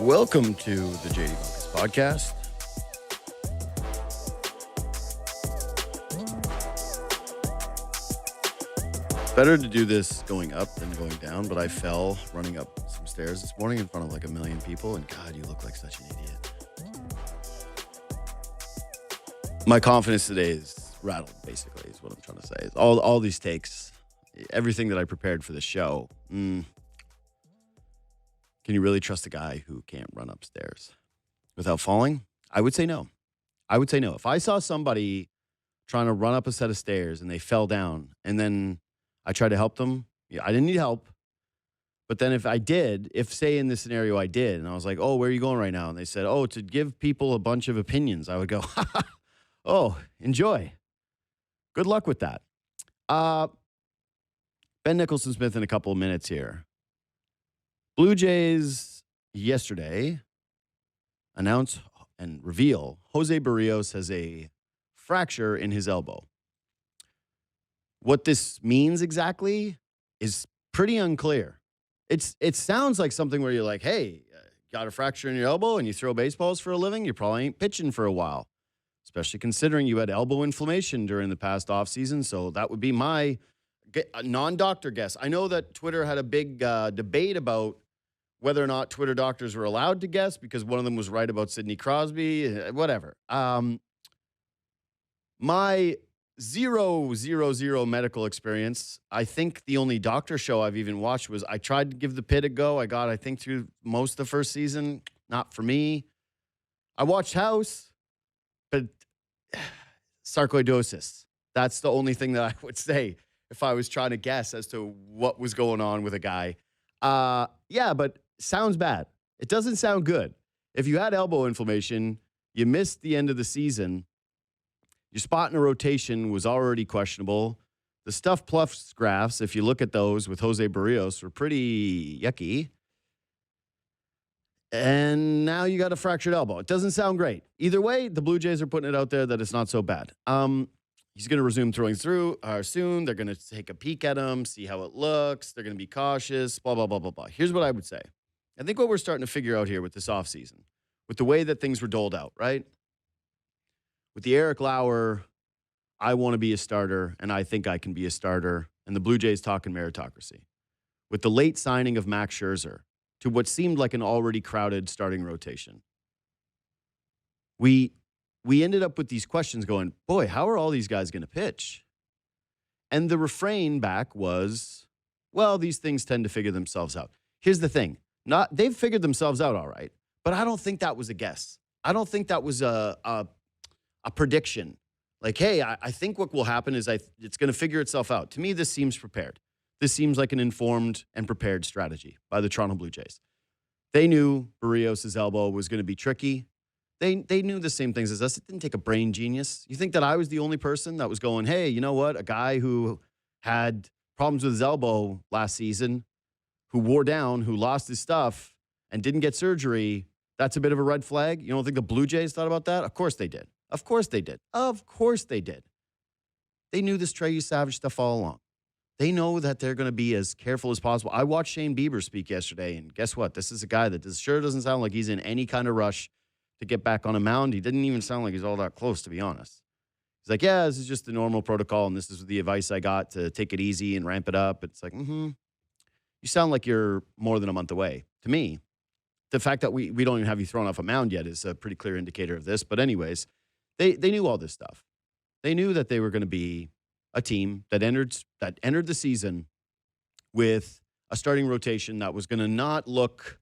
Welcome to the JD Bunkis podcast. It's better to do this going up than going down, but I fell running up some stairs this morning in front of like a million people, and God, you look like such an idiot. My confidence today is rattled, basically, is what I'm trying to say. All these takes, everything that I prepared for the show. Can you really trust a guy who can't run upstairs without falling? I would say no. If I saw somebody trying to run up a set of stairs and they fell down and then I tried to help them, I didn't need help. But then if say in this scenario I did, and I was like, oh, where are you going right now? And they said, oh, to give people a bunch of opinions, I would go, oh, enjoy. Good luck with that. Ben Nicholson-Smith in a couple of minutes here. Blue Jays yesterday announce and reveal José Berríos has a fracture in his elbow. What this means exactly is pretty unclear. It sounds like something where you're like, hey, got a fracture in your elbow and you throw baseballs for a living, you probably ain't pitching for a while, especially considering you had elbow inflammation during the past offseason. So that would be my non-doctor guess. I know that Twitter had a big debate about whether or not Twitter doctors were allowed to guess because one of them was right about Sidney Crosby, whatever. My 0 medical experience, I think the only doctor show I've even watched was I tried to give the pit a go. I got, I think, through most of the first season. Not for me. I watched House, but sarcoidosis. That's the only thing that I would say if I was trying to guess as to what was going on with a guy. Yeah, but sounds bad. It doesn't sound good. If you had elbow inflammation, you missed the end of the season, your spot in a rotation was already questionable. The Stuff Plus graphs, if you look at those with José Berríos, were pretty yucky. And now you got a fractured elbow. It doesn't sound great. Either way, the Blue Jays are putting it out there that it's not so bad. He's going to resume throwing through soon. They're going to take a peek at him, see how it looks. They're going to be cautious, blah, blah, blah, blah, blah. Here's what I would say. I think what we're starting to figure out here with this offseason, with the way that things were doled out, right? With the Eric Lauer, I want to be a starter, and I think I can be a starter, and the Blue Jays talking meritocracy. With the late signing of Max Scherzer to what seemed like an already crowded starting rotation, we ended up with these questions going, boy, how are all these guys going to pitch? And the refrain back was, well, these things tend to figure themselves out. Here's the thing. They've figured themselves out all right, but I don't think that was a guess. I don't think that was a prediction. Like, hey, I think what will happen is it's going to figure itself out. To me, this seems prepared. This seems like an informed and prepared strategy by the Toronto Blue Jays. They knew Berrios' elbow was going to be tricky. They knew the same things as us. It didn't take a brain genius. You think that I was the only person that was going, hey, you know what? A guy who had problems with his elbow last season, who wore down, who lost his stuff, and didn't get surgery, that's a bit of a red flag? You don't think the Blue Jays thought about that? Of course they did. Of course they did. Of course they did. They knew this Treyu Savage stuff all along. They know that they're going to be as careful as possible. I watched Shane Bieber speak yesterday, and guess what? This is a guy that sure doesn't sound like he's in any kind of rush to get back on a mound. He didn't even sound like he's all that close, to be honest. He's like, yeah, this is just the normal protocol, and this is the advice I got to take it easy and ramp it up. It's like, you sound like you're more than a month away. To me, the fact that we don't even have you thrown off a mound yet is a pretty clear indicator of this. But anyways, they knew all this stuff. They knew that they were going to be a team that entered the season with a starting rotation that was going to not look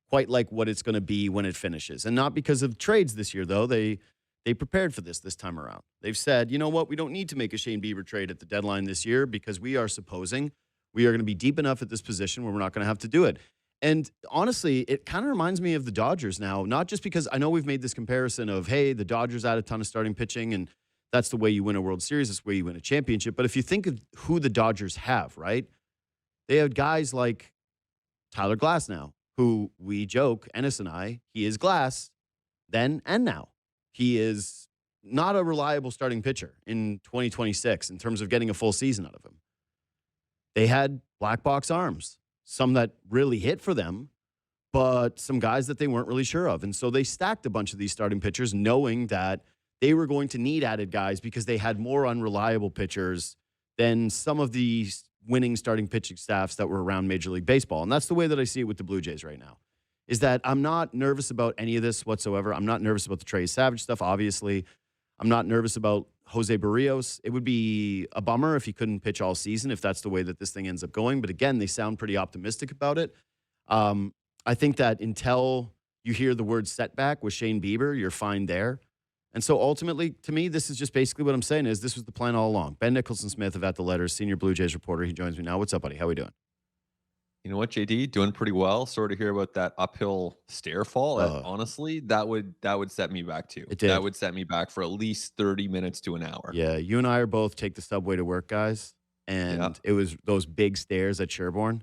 quite like what it's going to be when it finishes. And not because of trades this year, though. They prepared for this time around. They've said, you know what, we don't need to make a Shane Bieber trade at the deadline this year because we are supposing we are going to be deep enough at this position where we're not going to have to do it. And honestly, it kind of reminds me of the Dodgers now, not just because I know we've made this comparison of, hey, the Dodgers add a ton of starting pitching and that's the way you win a World Series, that's the way you win a championship. But if you think of who the Dodgers have, right? They have guys like Tyler Glasnow, who we joke, Ennis and I, he is glass then and now. He is not a reliable starting pitcher in 2026 in terms of getting a full season out of him. They had black box arms, some that really hit for them, but some guys that they weren't really sure of. And so they stacked a bunch of these starting pitchers knowing that they were going to need added guys because they had more unreliable pitchers than some of the winning starting pitching staffs that were around Major League Baseball. And that's the way that I see it with the Blue Jays right now, is that I'm not nervous about any of this whatsoever. I'm not nervous about the Trey Savage stuff, obviously. I'm not nervous about José Berríos. It would be a bummer if he couldn't pitch all season, if that's the way that this thing ends up going. But again, they sound pretty optimistic about it. I think that until you hear the word setback with Shane Bieber, you're fine there. And so ultimately, to me, this is just basically what I'm saying is this was the plan all along. Ben Nicholson-Smith of At the Letters, senior Blue Jays reporter. He joins me now. What's up, buddy? How we doing? You know what, JD? Doing pretty well. Sorry to hear about that uphill stair fall. Honestly, that would set me back too. It did. That would set me back for at least 30 minits to an hour. Yeah, you and I are both take the subway to work guys, and it was those big stairs at Sherbourne,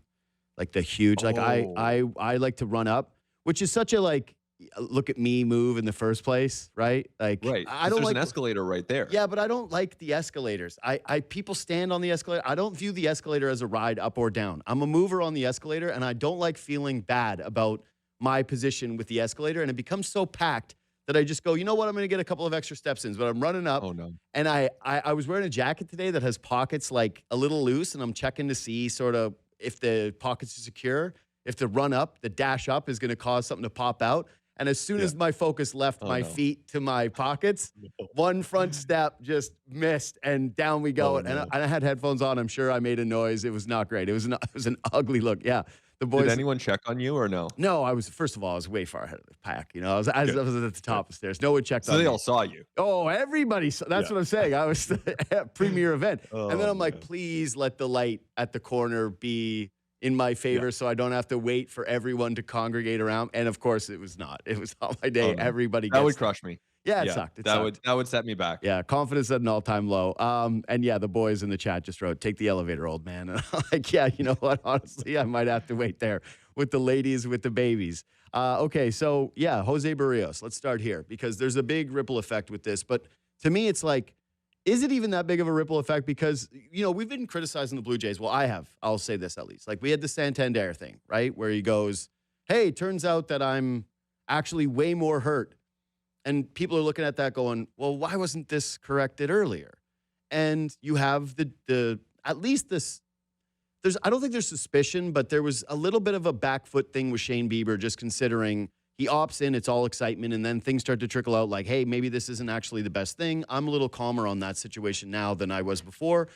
like the huge. Like I like to run up, which is such a like look at me move in the first place, right? Like Right. I don't There's like an escalator right there. Yeah, but I don't like the escalators. People stand on the escalator. I don't view the escalator as a ride up or down. I'm a mover on the escalator, and I don't like feeling bad about my position with the escalator. And it becomes so packed that I just go, you know what? I'm going to get a couple of extra steps in, but I'm running up. Oh no. And I was wearing a jacket today that has pockets like a little loose, and I'm checking to see sort of if the pockets are secure. If the run up, the dash up is going to cause something to pop out. And as soon as my focus left my feet to my pockets, one front step just missed, and down we go. And I had headphones on. I'm sure I made a noise. It was not great. It was an ugly look. Yeah, the boys. Did anyone check on you or no? No, I was. First of all, I was way far ahead of the pack. You know, I was at the top of the stairs. No one checked on me. So they all saw you. Oh, everybody saw. That's what I'm saying. I was at premier event, and then I'm like, please let the light at the corner be in my favor, so I don't have to wait for everyone to congregate around. And of course, it was not. It was on my day. Everybody gets that would crush me. Yeah, it sucked. That would set me back. Yeah, confidence at an all-time low. And yeah, the boys in the chat just wrote, "Take the elevator, old man." And I'm like, yeah, you know what? Honestly, I might have to wait there with the ladies with the babies. Okay, so yeah, José Berríos. Let's start here because there's a big ripple effect with this. But to me, it's like, is it even that big of a ripple effect? Because, you know, we've been criticizing the Blue Jays. Well, I have. I'll say this at least. Like, we had the Santander thing, right? Where he goes, hey, turns out that I'm actually way more hurt. And people are looking at that going, well, why wasn't this corrected earlier? And you have the at least this, I don't think there's suspicion, but there was a little bit of a back foot thing with Shane Bieber, just considering he opts in, it's all excitement, and then things start to trickle out like, hey, maybe this isn't actually the best thing. I'm a little calmer on that situation now than I was before.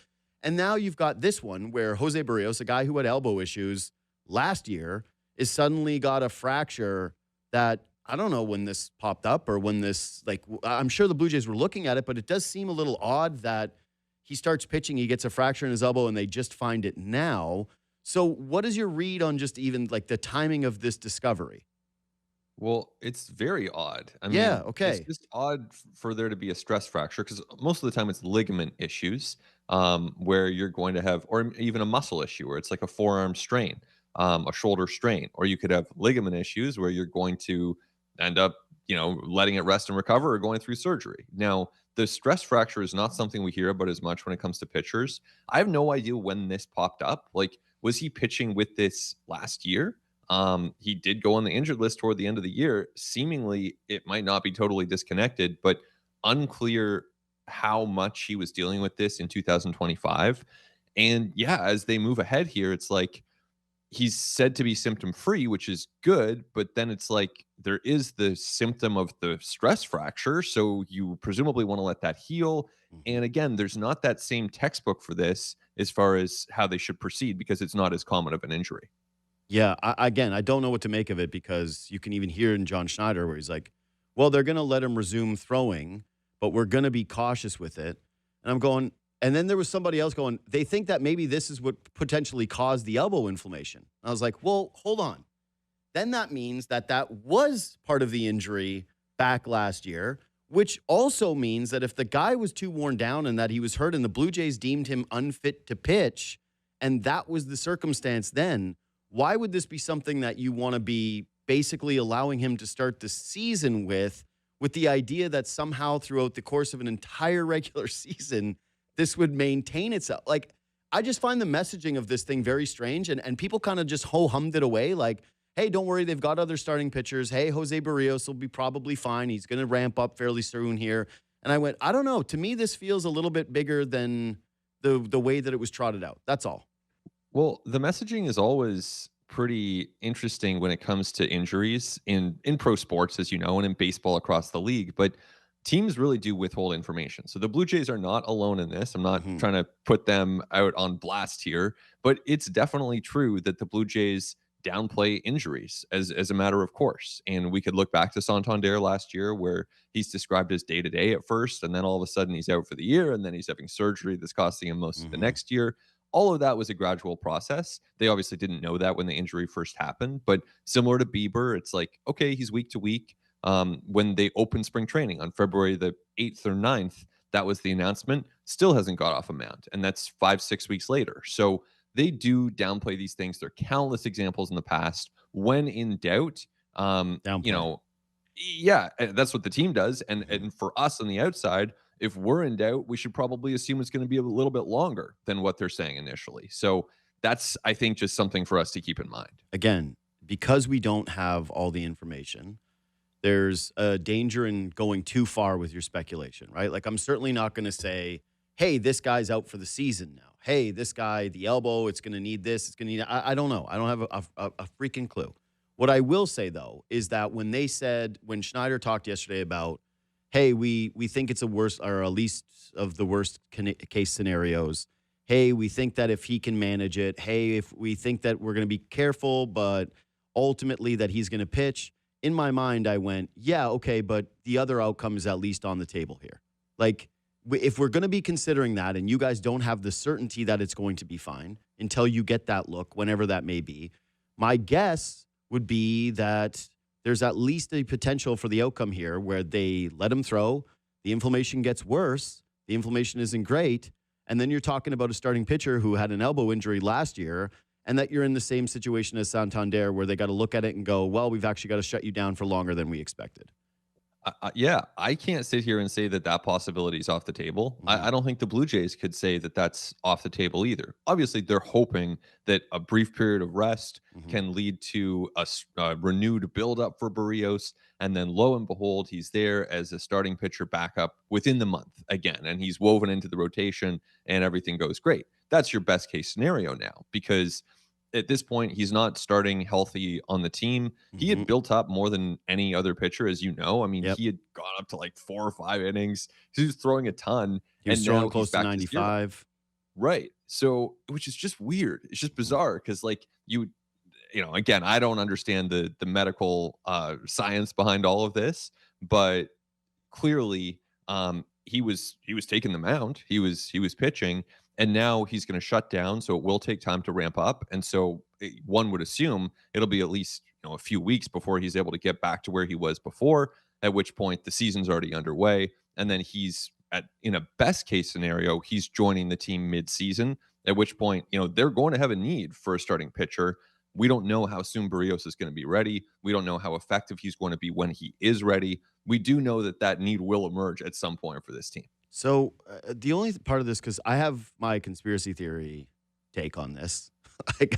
And now you've got this one where José Berríos, a guy who had elbow issues last year, is suddenly got a fracture that I don't know when this popped up or when this, like, I'm sure the Blue Jays were looking at it, but it does seem a little odd that he starts pitching, he gets a fracture in his elbow, and they just find it now. So what is your read on just even like the timing of this discovery? Well, it's very odd. I mean, it's just odd for there to be a stress fracture because most of the time it's ligament issues where you're going to have, or even a muscle issue where it's like a forearm strain, a shoulder strain, or you could have ligament issues where you're going to end up, you know, letting it rest and recover or going through surgery. Now, the stress fracture is not something we hear about as much when it comes to pitchers. I have no idea when this popped up. Like, was he pitching with this last year? He did go on the injured list toward the end of the year. Seemingly, it might not be totally disconnected, but unclear how much he was dealing with this in 2025. And yeah, as they move ahead here, it's like he's said to be symptom free, which is good, but then it's like there is the symptom of the stress fracture. So you presumably want to let that heal. And again, there's not that same textbook for this as far as how they should proceed because it's not as common of an injury. Yeah, again, I don't know what to make of it because you can even hear in John Schneider where he's like, well, they're going to let him resume throwing, but we're going to be cautious with it. And I'm going, and then there was somebody else going, they think that maybe this is what potentially caused the elbow inflammation. I was like, well, hold on. Then that means that was part of the injury back last year, which also means that if the guy was too worn down and that he was hurt and the Blue Jays deemed him unfit to pitch, and that was the circumstance then, why would this be something that you want to be basically allowing him to start the season with the idea that somehow throughout the course of an entire regular season, this would maintain itself? Like, I just find the messaging of this thing very strange, and people kind of just ho-hummed it away like, hey, don't worry, they've got other starting pitchers. Hey, José Berríos will be probably fine. He's going to ramp up fairly soon here. And I went, I don't know. To me, this feels a little bit bigger than the way that it was trotted out. That's all. Well, the messaging is always pretty interesting when it comes to injuries in pro sports, as you know, and in baseball across the league. But teams really do withhold information. So the Blue Jays are not alone in this. I'm not trying to put them out on blast here, but it's definitely true that the Blue Jays downplay injuries as a matter of course. And we could look back to Santander last year, where he's described as day to day at first, and then all of a sudden he's out for the year, and then he's having surgery that's costing him most of the next year. All of that was a gradual process. They obviously didn't know that when the injury first happened, but similar to Bieber, it's like, okay, he's week to week. When they opened spring training on February the 8th or 9th, that was the announcement, still hasn't got off a mound. And that's 5-6 weeks later. So they do downplay these things. There are countless examples in the past. When in doubt, yeah, that's what the team does. And for us on the outside, if we're in doubt, we should probably assume it's going to be a little bit longer than what they're saying initially. So that's, I think, just something for us to keep in mind. Again, because we don't have all the information, there's a danger in going too far with your speculation, right? Like, I'm certainly not going to say, hey, this guy's out for the season now. Hey, this guy, the elbow, it's going to need this. It's going to need, I don't know. I don't have a freaking clue. What I will say, though, is that when Schneider talked yesterday about, hey, we think it's a worst or a least of the worst case scenarios. Hey, we think that if he can manage it. Hey, if we think that we're going to be careful, but ultimately that he's going to pitch. In my mind, I went, yeah, okay, but the other outcome is at least on the table here. Like, if we're going to be considering that and you guys don't have the certainty that it's going to be fine until you get that look, whenever that may be, my guess would be that there's at least a potential for the outcome here where they let him throw, the inflammation gets worse, the inflammation isn't great, and then you're talking about a starting pitcher who had an elbow injury last year, and that you're in the same situation as Santander where they got to look at it and go, well, we've actually got to shut you down for longer than we expected. Yeah, I can't sit here and say that possibility is off the table. I don't think the Blue Jays could say that that's off the table either. Obviously, they're hoping that a brief period of rest can lead to a renewed buildup for Berrios, and then lo and behold, he's there as a starting pitcher backup within the month again, and he's woven into the rotation, and everything goes great. That's your best case scenario now, because at this point, he's not starting healthy on the team. He had built up more than any other pitcher, as you know. I mean, he had gone up to like 4 or 5 innings. He was throwing a ton. He was throwing close to 95. Right. So, which is just weird. It's just bizarre because, like, again, I don't understand the medical science behind all of this, but clearly, he was taking the mound. He was pitching. And now he's going to shut down, so it will take time to ramp up. And so one would assume it'll be at least a few weeks before he's able to get back to where he was before, at which point the season's already underway. And then in a best case scenario, he's joining the team mid-season, at which point, they're going to have a need for a starting pitcher. We don't know how soon Berrios is going to be ready. We don't know how effective he's going to be when he is ready. We do know that need will emerge at some point for this team. So the only part of this, because I have my conspiracy theory take on this.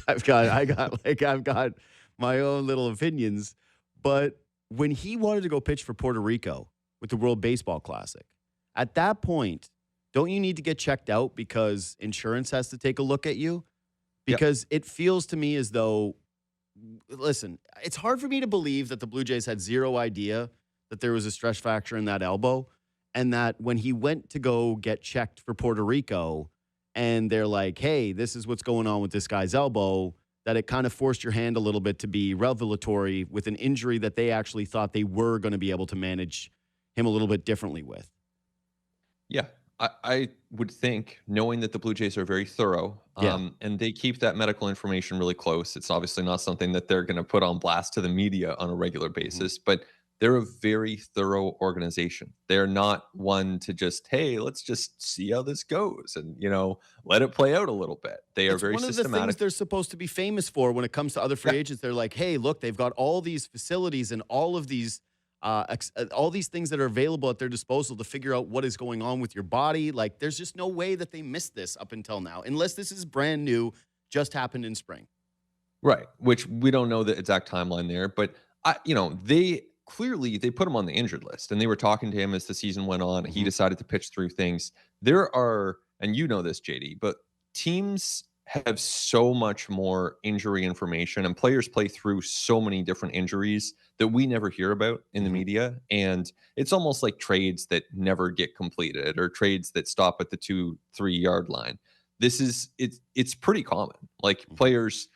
I've got my own little opinions. But when he wanted to go pitch for Puerto Rico with the World Baseball Classic, at that point, don't you need to get checked out because insurance has to take a look at you? Because it feels to me as though, listen, it's hard for me to believe that the Blue Jays had zero idea that there was a stress fracture in that elbow. And that when he went to go get checked for Puerto Rico and they're like, hey, this is what's going on with this guy's elbow, that it kind of forced your hand a little bit to be revelatory with an injury that they actually thought they were going to be able to manage him a little bit differently with. Yeah, I would think, knowing that the Blue Jays are very thorough and they keep that medical information really close. It's obviously not something that they're going to put on blast to the media on a regular basis, but they're a very thorough organization. They're not one to just, hey, let's just see how this goes and, let it play out a little bit. They are very systematic. One of the things they're supposed to be famous for when it comes to other free agents. They're like, hey, look, they've got all these facilities and all these things that are available at their disposal to figure out what is going on with your body. Like, there's just no way that they missed this up until now, unless this is brand new, just happened in spring. Right, which we don't know the exact timeline there, but they clearly they put him on the injured list, and they were talking to him as the season went on. He Mhm. decided to pitch through things. There are, and you know this, JD, but teams have so much more injury information, and players play through so many different injuries that we never hear about in the Mhm. media. And it's almost like trades that never get completed or trades that stop at the 2-3 yard line. It's pretty common. Like Mhm. players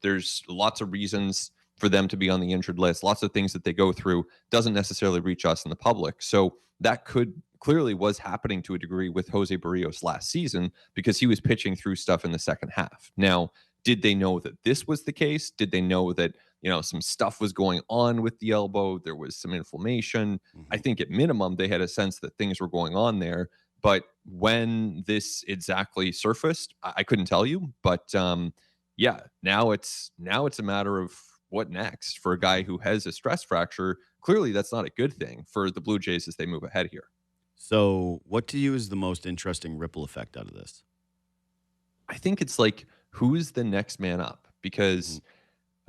there's lots of reasons for them to be on the injured list, lots of things that they go through, doesn't necessarily reach us in the public. So that could clearly was happening to a degree with José Berríos last season because he was pitching through stuff in the second half. Now, did they know that this was the case? Did they know that, some stuff was going on with the elbow? There was some inflammation. I Mhm. think at minimum they had a sense that things were going on there. But when this exactly surfaced, I couldn't tell you. But yeah, now it's a matter of what next for a guy Mhm. who has a stress fracture. Clearly, that's not a good thing for the Blue Jays as they move ahead here. So, what to you is the most interesting ripple effect out of this? I think it's like, who's the next man up? Mhm. Because,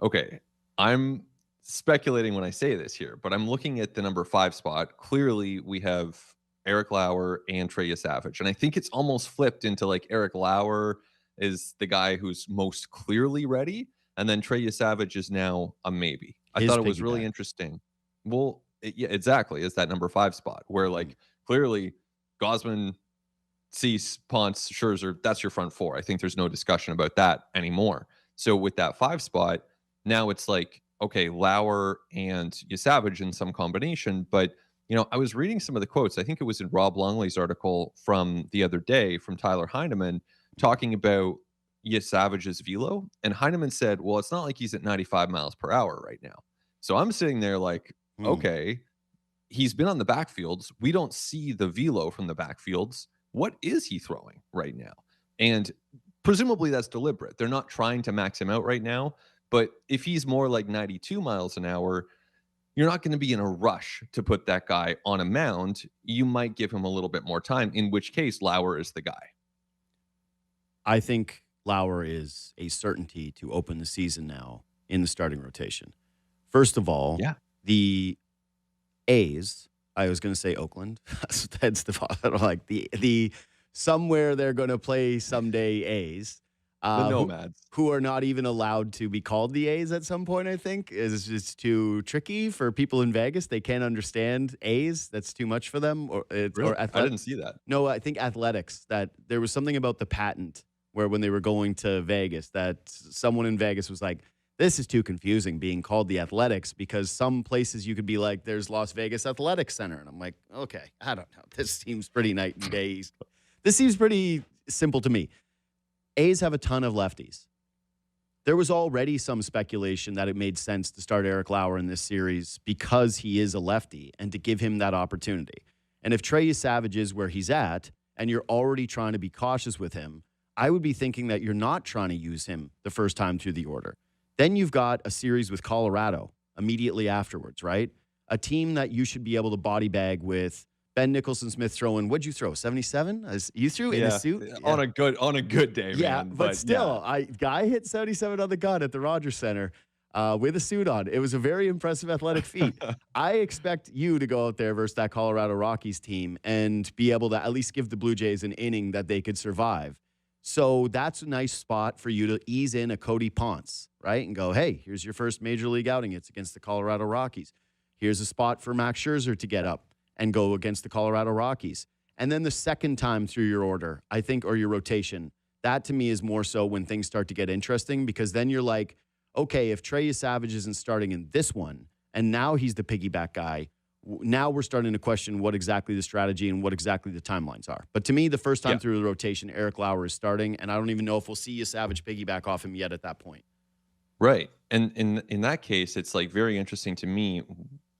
okay, I'm speculating when I say this here, but I'm looking at the number 5 spot. Clearly, we have Eric Lauer and Trey Savage. And I think it's almost flipped into like Eric Lauer is the guy who's most clearly ready. And then Trey Savage is now a maybe. I His thought it was really piggyback. interesting. Well, yeah, exactly. It's that number 5 spot where Mhm. like clearly Gosman, Cease, Ponce, Scherzer, that's your front four. I think there's no discussion about that anymore. So with that 5 spot, now it's like, okay, Lauer and Savage in some combination. But, I was reading some of the quotes. I think it was in Rob Longley's article from the other day from Tyler Heineman Mhm. talking about Savage's velo. And Heineman said, well, it's not like he's at 95 miles per hour right now. So I'm sitting there like, Hmm. okay, he's been on the backfields. We don't see the velo from the backfields. What is he throwing right now? And presumably that's deliberate. They're not trying to max him out right now. But if he's more like 92 miles an hour, you're not going to be in a rush to put that guy on a mound. You might give him a little bit more time, in which case Lauer is the guy. I think Lauer is a certainty to open the season now in the starting rotation. First of all, Yeah. the A's, I was going to say Oakland. That's like the somewhere they're going to play someday A's, The uh, who Nomads. who are not even allowed to be called the A's at some point. I think is just too tricky for people in Vegas. They can't understand A's. That's too much for them. Or Really? I athletic. didn't see that. No, I think athletics. That there was something about the patent where when they were going to Vegas, that someone in Vegas was like, this is too confusing being called the Athletics because some places you could be like, there's Las Vegas Athletics Center. And I'm like, okay, I don't know. This seems pretty night and day. This seems pretty simple to me. A's have a ton of lefties. There was already some speculation that it made sense to start Eric Lauer in this series because he is a lefty and to give him that opportunity. And if Trey Savage is where he's at and you're already trying to be cautious with him, I would be thinking that you're not trying to use him the first time through the order. Then you've got a series with Colorado immediately afterwards, right? A team that you should be able to body bag with Ben Nicholson-Smith throwing, what'd you throw, 77? You threw in a Yeah. suit? Yeah. On a good day, Yeah, man. but But yeah. still, guy hit 77 on the gun at the Rogers Center with a suit on. It was a very impressive athletic feat. I expect you to go out there versus that Colorado Rockies team and be able to at least give the Blue Jays an inning that they could survive. So that's a nice spot for you to ease in a Cody Ponce, right? And go, hey, here's your first major league outing. It's against the Colorado Rockies. Here's a spot for Max Scherzer to get up and go against the Colorado Rockies. And then the second time through your order, I think, or your rotation, that to me is more so when things start to get interesting because then you're like, okay, if Trey Savage isn't starting in this one and now he's the piggyback guy, now we're starting to question what exactly the strategy and what exactly the timelines are. But to me, the first time Yeah. through the rotation, Eric Lauer is starting, and I don't even know if we'll see a Savage piggyback off him yet at that point. Right. And in that case, it's like very interesting to me.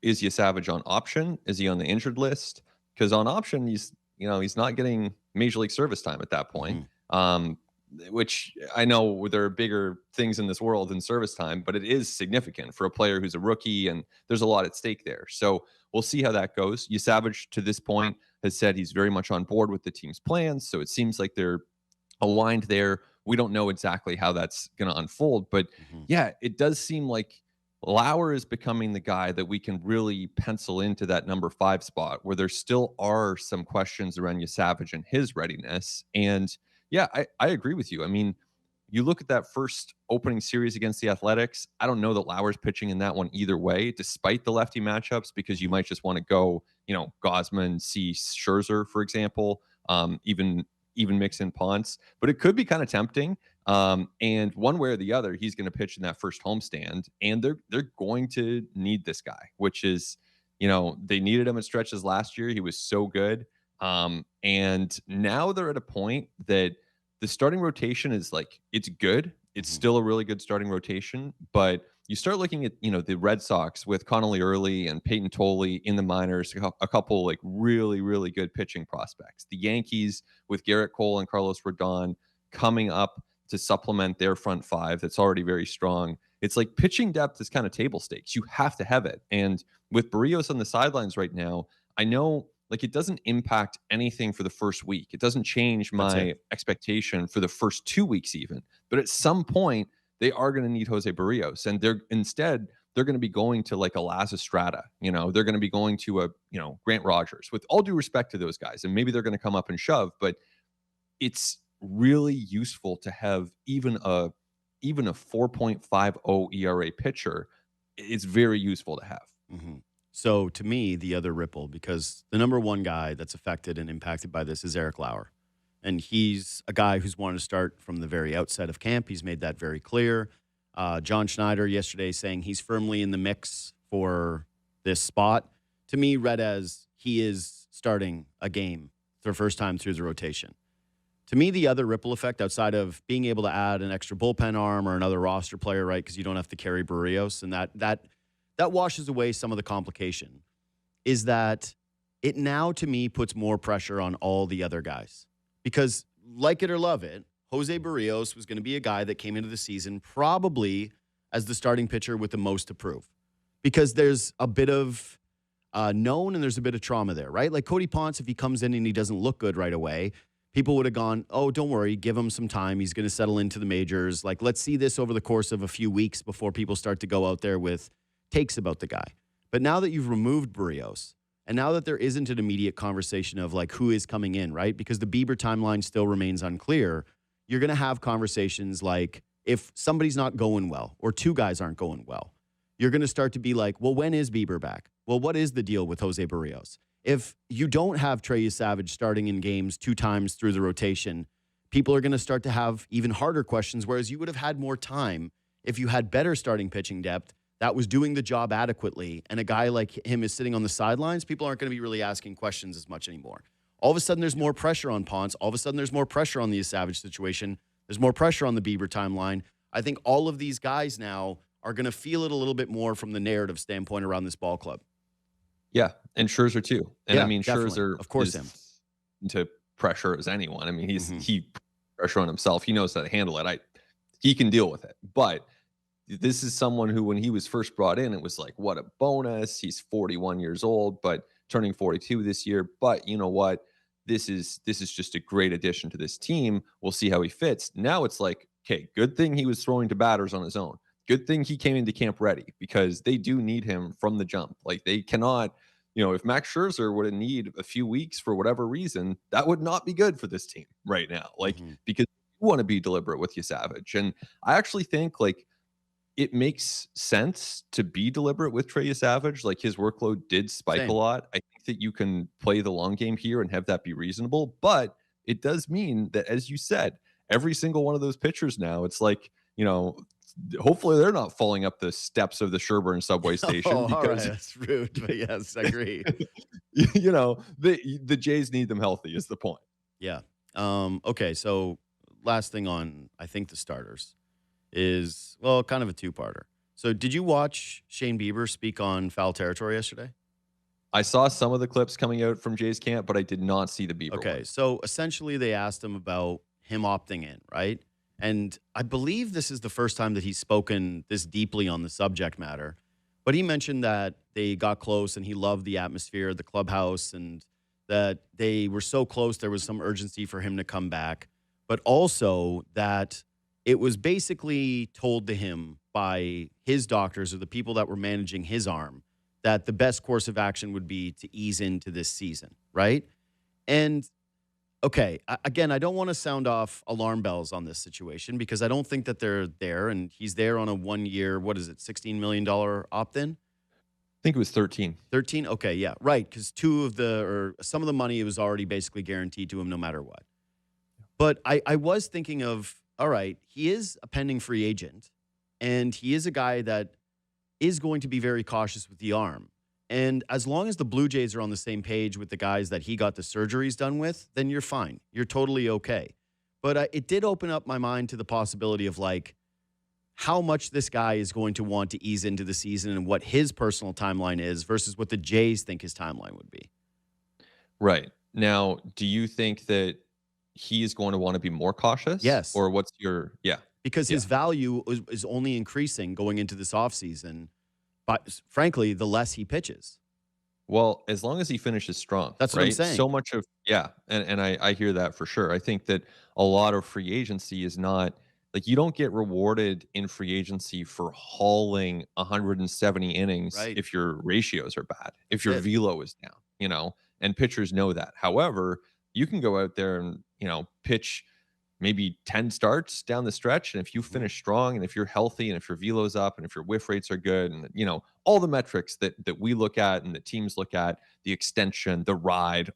Is Savage on option? Is he on the injured list? Because on option, he's not getting major league service time at that point. Mm-hmm. Which I know there are bigger things in this world than service time, but it is significant for a player who's a rookie, and there's a lot at stake there. So we'll see how that goes. Savage to this point has said he's very much on board with the team's plans, so it seems like they're aligned there we don't know exactly how that's going to unfold. But yeah, it does seem like Lauer is becoming the guy that we can really pencil into that number 5 spot, where there still are some questions around Savage and his readiness. And yeah, I agree with you. I mean, you look at that first opening series against the Athletics. I don't know that Lauer's pitching in that one either way, despite the lefty matchups, because you might just want to go, Gosman, see Scherzer, for example, even mix in Ponce. But it could be kind of tempting. And one way or the other, he's going to pitch in that first homestand, and they're going to need this guy, which is, they needed him at stretches last year. He was so good. And now they're at a point that the starting rotation is like, it's good. It's still a really good starting rotation, but you start looking at, the Red Sox with Connolly Early and Peyton Tolley in the minors, a couple like really, really good pitching prospects. The Yankees with Garrett Cole and Carlos Rodon coming up to supplement their front 5 that's already very strong. It's like pitching depth is kind of table stakes. You have to have it. And with Berrios on the sidelines right now, I know like it doesn't impact anything for the first week. It doesn't change my expectation for the first 2 weeks even. But at some point, they are going to need José Berríos, and they're going to be going to like a Laz Estrada. They're going to be going to a Grant Rogers. With all due respect to those guys, and maybe they're going to come up and shove, but it's really useful to have even a 4.50 ERA pitcher. It's very useful to have. So to me, the other ripple, because the number one guy that's affected and impacted by this is Eric Lauer. And he's a guy who's wanted to start from the very outset of camp. He's made that very clear. John Schneider yesterday saying he's firmly in the mix for this spot. To me, read as he is starting a game for the first time through the rotation. To me, the other ripple effect, outside of being able to add an extra bullpen arm or another roster player, right, because you don't have to carry Berrios, and that washes away some of the complication, is that it now, to me, puts more pressure on all the other guys. Because, like it or love it, José Berríos was going to be a guy that came into the season probably as the starting pitcher with the most to prove. Because there's a bit of known and there's a bit of trauma there, right? Like Cody Ponce, if he comes in and he doesn't look good right away, people would have gone, oh, don't worry, give him some time. He's going to settle into the majors. Like, let's see this over the course of a few weeks before people start to go out there with takes about the guy. But now that you've removed Berríos, and now that there isn't an immediate conversation of like who is coming in, right? Because the Bieber timeline still remains unclear. You're going to have conversations like if somebody's not going well or 2 guys aren't going well, you're going to start to be like, well, when is Bieber back? Well, what is the deal with José Berríos? If you don't have Trey Savage starting in games 2 times through the rotation, people are going to start to have even harder questions, whereas you would have had more time if you had better starting pitching depth that was doing the job adequately, and a guy like him is sitting on the sidelines. People aren't going to be really asking questions as much anymore. All of a sudden, there's more pressure on Ponce. All of a sudden, there's more pressure on the Savage situation. There's more pressure on the Bieber timeline. I think all of these guys now are going to feel it a little bit more from the narrative standpoint around this ball club. Yeah, and Scherzer too. And yeah, I mean, definitely. Scherzer, of course, him into pressure as anyone. I mean, he pressure on himself. He knows how to handle it. He can deal with it, but this is someone who, when he was first brought in, it was like, what a bonus. He's 41 years old, but turning 42 this year. But you know what? This is just a great addition to this team. We'll see how he fits. Now it's like, okay, good thing he was throwing to batters on his own. Good thing he came into camp ready, because they do need him from the jump. Like, they cannot, if Max Scherzer would need a few weeks for whatever reason, that would not be good for this team right now. Like, because you want to be deliberate with Savage. And I actually think like, it makes sense to be deliberate with Trey Savage. Like, his workload did spike a lot. I think that you can play the long game here and have that be reasonable. But it does mean that, as you said, every single one of those pitchers now, it's like, hopefully they're not falling up the steps of the Sherburne subway station. All right, that's rude, but yes, I agree. The Jays need them healthy is the point. Yeah. Okay, so last thing on, I think, the starters is, well, kind of a 2-parter. So did you watch Shane Bieber speak on Foul Territory yesterday? I saw some of the clips coming out from Jay's camp, but I did not see the Bieber Okay, one. so essentially they asked him about him opting in, right? And I believe this is the first time that he's spoken this deeply on the subject matter. But he mentioned that they got close and he loved the atmosphere, the clubhouse, and that they were so close there was some urgency for him to come back. but also that it was basically told to him by his doctors or the people that were managing his arm that the best course of action would be to ease into this season, right? And okay, again, I don't want to sound off alarm bells on this situation because I don't think that they're there, and he's there on a 1-year, what is it, $16 million opt-in? I think it was 13. 13? Okay, yeah, right, because some of the money was already basically guaranteed to him no matter what. But I was thinking of, all right, he is a pending free agent, and he is a guy that is going to be very cautious with the arm. And as long as the Blue Jays are on the same page with the guys that he got the surgeries done with, then you're fine. You're totally okay. But it did open up my mind to the possibility of like how much this guy is going to want to ease into the season and what his personal timeline is versus what the Jays think his timeline would be. Right. Now, do you think that he is going to want to be more cautious? Yes. Or what's your, Because his value is only increasing going into this offseason. But frankly, the less he pitches. Well, as long as he finishes strong. That's what I'm saying. So much of, and I hear that for sure. I think that a lot of free agency is not like you don't get rewarded in free agency for hauling 170 innings Right. if your ratios are bad, if your That's velo is down, and pitchers know that. However, you can go out there and, pitch maybe 10 starts down the stretch. And if you finish strong and if you're healthy and if your velo's up and if your whiff rates are good and, all the metrics that we look at and the teams look at, the extension, the ride,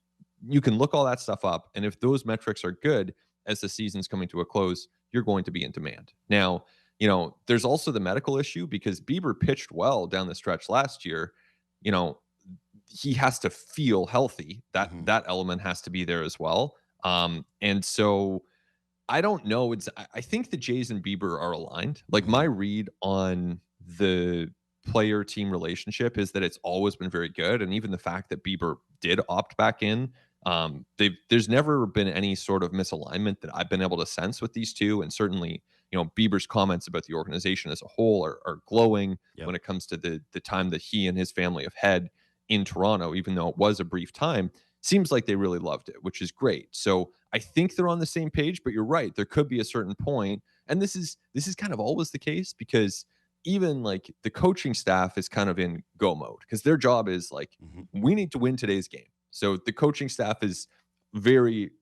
you can look all that stuff up. And if those metrics are good as the season's coming to a close, you're going to be in demand. Now, there's also the medical issue because Bieber pitched well down the stretch last year. He has to feel healthy. That element has to be there as well. And so I don't know. I think the Jays and Bieber are aligned. Like my read on the player team relationship is that it's always been very good. And even the fact that Bieber did opt back in, there's never been any sort of misalignment that I've been able to sense with these two. And certainly, Bieber's comments about the organization as a whole are glowing when it comes to the time that he and his family have had in Toronto, even though it was a brief time. Seems like they really loved it, which is great. So I think they're on the same page, but you're right. There could be a certain point, and this is kind of always the case because even like the coaching staff is kind of in go mode because their job is like, we need to win today's game. So the coaching staff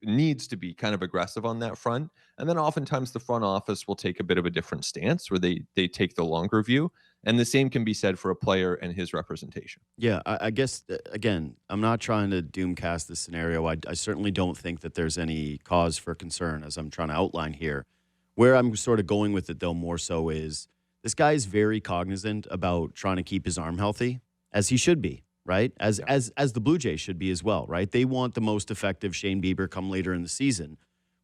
needs to be kind of aggressive on that front. And then oftentimes the front office will take a bit of a different stance where they take the longer view. And the same can be said for a player and his representation. Yeah, I guess, again, I'm not trying to doomcast this scenario. I certainly don't think that there's any cause for concern as I'm trying to outline here. Where I'm sort of going with it, though, more so is this guy is very cognizant about trying to keep his arm healthy, as he should be, right? As the Blue Jays should be as well, right? They want the most effective Shane Bieber come later in the season.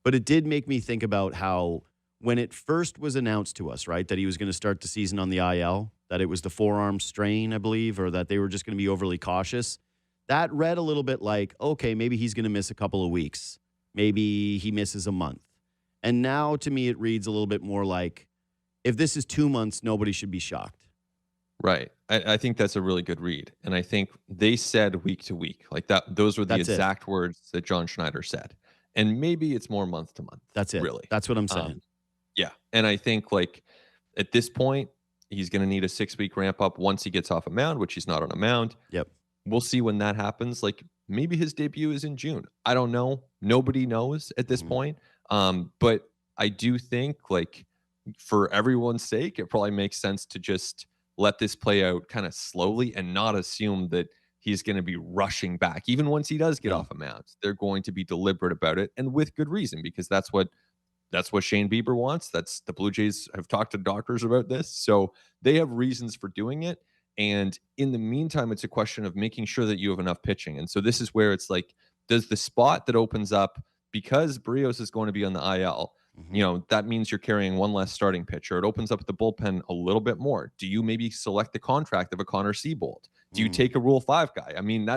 But it did make me think about how when it first was announced to us, right, that he was going to start the season on the IL, that it was the forearm strain, I believe, or that they were just going to be overly cautious, that read a little bit like, okay, maybe he's going to miss a couple of weeks. Maybe he misses a month. And now to me, it reads a little bit more like, if this is 2 months, nobody should be shocked. Right. I think that's a really good read. And I think they said week to week, like that. Those were the exact words that John Schneider said. And maybe it's more month to month. That's it. Really. That's what I'm saying. Yeah. And I think like at this point, he's going to need a 6-week ramp up once he gets off a mound, which he's not on a mound. Yep. We'll see when that happens. Like maybe his debut is in June. I don't know. Nobody knows at this point. But I do think like for everyone's sake, it probably makes sense to just let this play out kind of slowly and not assume that he's going to be rushing back. Even once he does get off a mound, they're going to be deliberate about it and with good reason, because that's what Shane Bieber wants. That's the Blue Jays have talked to doctors about this. So they have reasons for doing it. And in the meantime, it's a question of making sure that you have enough pitching. And so this is where it's like, does the spot that opens up because Berrios is going to be on the IL, that means you're carrying one less starting pitcher. It opens up the bullpen a little bit more. Do you maybe select the contract of a Connor Seabold? Do you take a Rule 5 guy? I mean,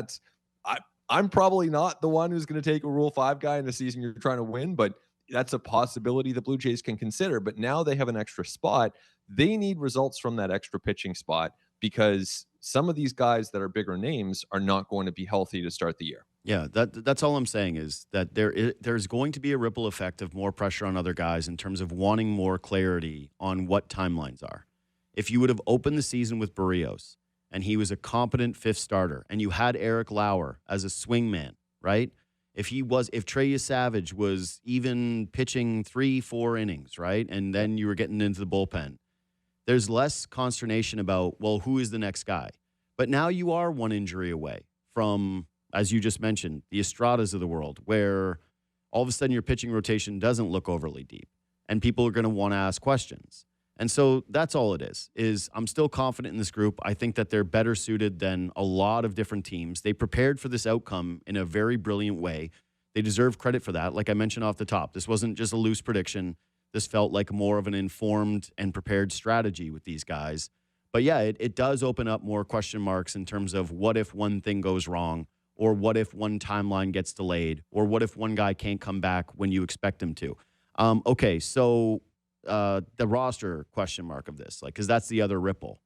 I'm probably not the one who's going to take a Rule 5 guy in the season you're trying to win, but that's a possibility the Blue Jays can consider. But now they have an extra spot. They need results from that extra pitching spot because some of these guys that are bigger names are not going to be healthy to start the year. Yeah, that's all I'm saying is that there's going to be a ripple effect of more pressure on other guys in terms of wanting more clarity on what timelines are. If you would have opened the season with Berrios and he was a competent fifth starter and you had Eric Lauer as a swingman, right? If Trey Savage was even pitching 3-4 innings, right? And then you were getting into the bullpen, there's less consternation about, well, who is the next guy? But now you are one injury away from, as you just mentioned, the Estradas of the world, where all of a sudden your pitching rotation doesn't look overly deep and people are going to want to ask questions. And so that's all it is I'm still confident in this group. I think that they're better suited than a lot of different teams. They prepared for this outcome in a very brilliant way. They deserve credit for that. Like I mentioned off the top, this wasn't just a loose prediction. This felt like more of an informed and prepared strategy with these guys. But yeah, it does open up more question marks in terms of what if one thing goes wrong, or what if one timeline gets delayed, or what if one guy can't come back when you expect him to. Okay, so the roster question mark of this, like, because that's the other ripple.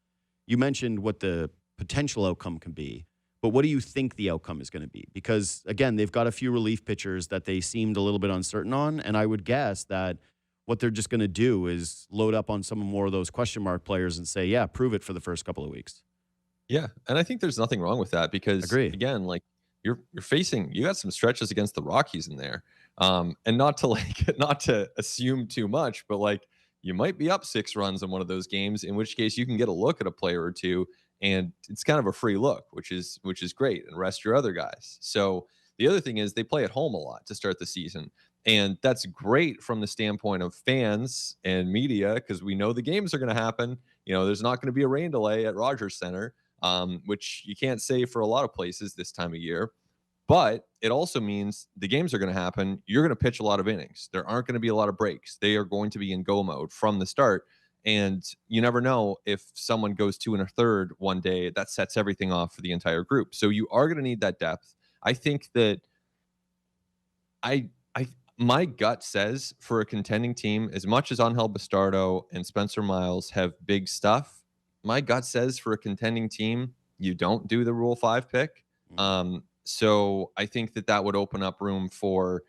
You mentioned what the potential outcome can be, but what do you think the outcome is going to be? Because, again, they've got a few relief pitchers that they seemed a little bit uncertain on, and I would guess that what they're just going to do is load up on some more of those question mark players and say, yeah, prove it for the first couple of weeks. Yeah, and I think there's nothing wrong with that because, Agree. again, like you got some stretches against the Rockies in there, and not to assume too much, but like you might be up 6 runs in one of those games, in which case you can get a look at a player or two, and it's kind of a free look, which is great, and rest your other guys. So the other thing is they play at home a lot to start the season. And that's great from the standpoint of fans and media because we know the games are going to happen. There's not going to be a rain delay at Rogers Center, which you can't say for a lot of places this time of year. But it also means the games are going to happen. You're going to pitch a lot of innings. There aren't going to be a lot of breaks. They are going to be in go mode from the start. And you never know if someone goes 2 1/3 one day, that sets everything off for the entire group. So you are going to need that depth. I think that my gut says for a contending team, as much as Angel Bastardo and Spencer Miles have big stuff, my gut says for a contending team, you don't do the Rule 5 pick. So I think that would open up room for,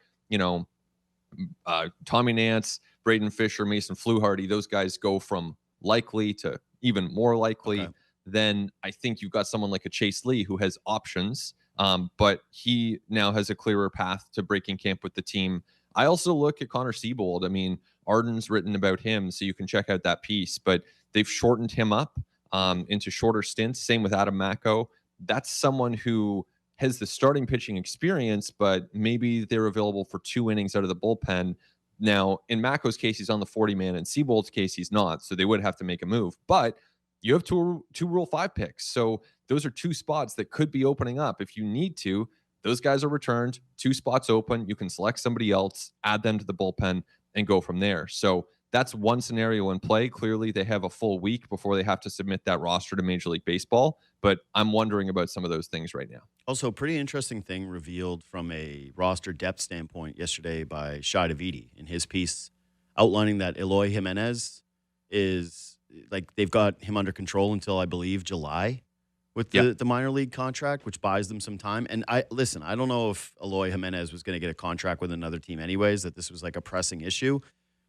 Tommy Nance, Braden Fisher, Mason Fluharty. Those guys go from likely to even more likely. Okay. Then I think you've got someone like a Chase Lee who has options, but he now has a clearer path to breaking camp with the team. I also look at Connor Siebold. I mean, Arden's written about him, so you can check out that piece, but they've shortened him up into shorter stints. Same with Adam Macko. That's someone who has the starting pitching experience, but maybe they're available for 2 innings out of the bullpen. Now, in Macko's case, he's on the 40-man. In Siebold's case, he's not, so they would have to make a move. But you have two Rule 5 picks, so those are 2 spots that could be opening up if you need to. Those guys are returned, 2 spots open. You can select somebody else, add them to the bullpen, and go from there. So that's one scenario in play. Clearly, they have a full week before they have to submit that roster to Major League Baseball, but I'm wondering about some of those things right now. Also, pretty interesting thing revealed from a roster depth standpoint yesterday by Shai Davidi in his piece outlining that Eloy Jimenez is, like, they've got him under control until, I believe, July with the minor league contract, which buys them some time. And I don't know if Eloy Jimenez was going to get a contract with another team anyways, that this was like a pressing issue.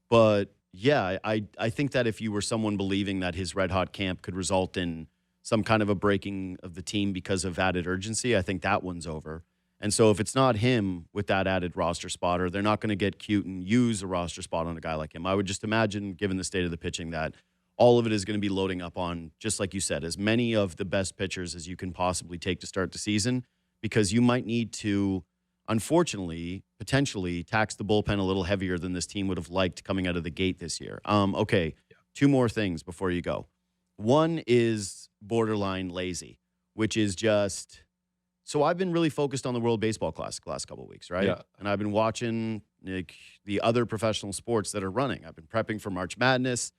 But yeah, I think that if you were someone believing that his red hot camp could result in some kind of a breaking of the team because of added urgency, I think that one's over. And so if it's not him with that added roster spot, or they're not going to get cute and use a roster spot on a guy like him, I would just imagine, given the state of the pitching, that all of it is going to be loading up on, just like you said, as many of the best pitchers as you can possibly take to start the season, because you might need to, unfortunately, potentially tax the bullpen a little heavier than this team would have liked coming out of the gate this year. Okay, 2 more things before you go. One is borderline lazy, which is just, so I've been really focused on the World Baseball Classic the last couple of weeks, right? Yeah. And I've been watching the other professional sports that are running. I've been prepping for March Madness,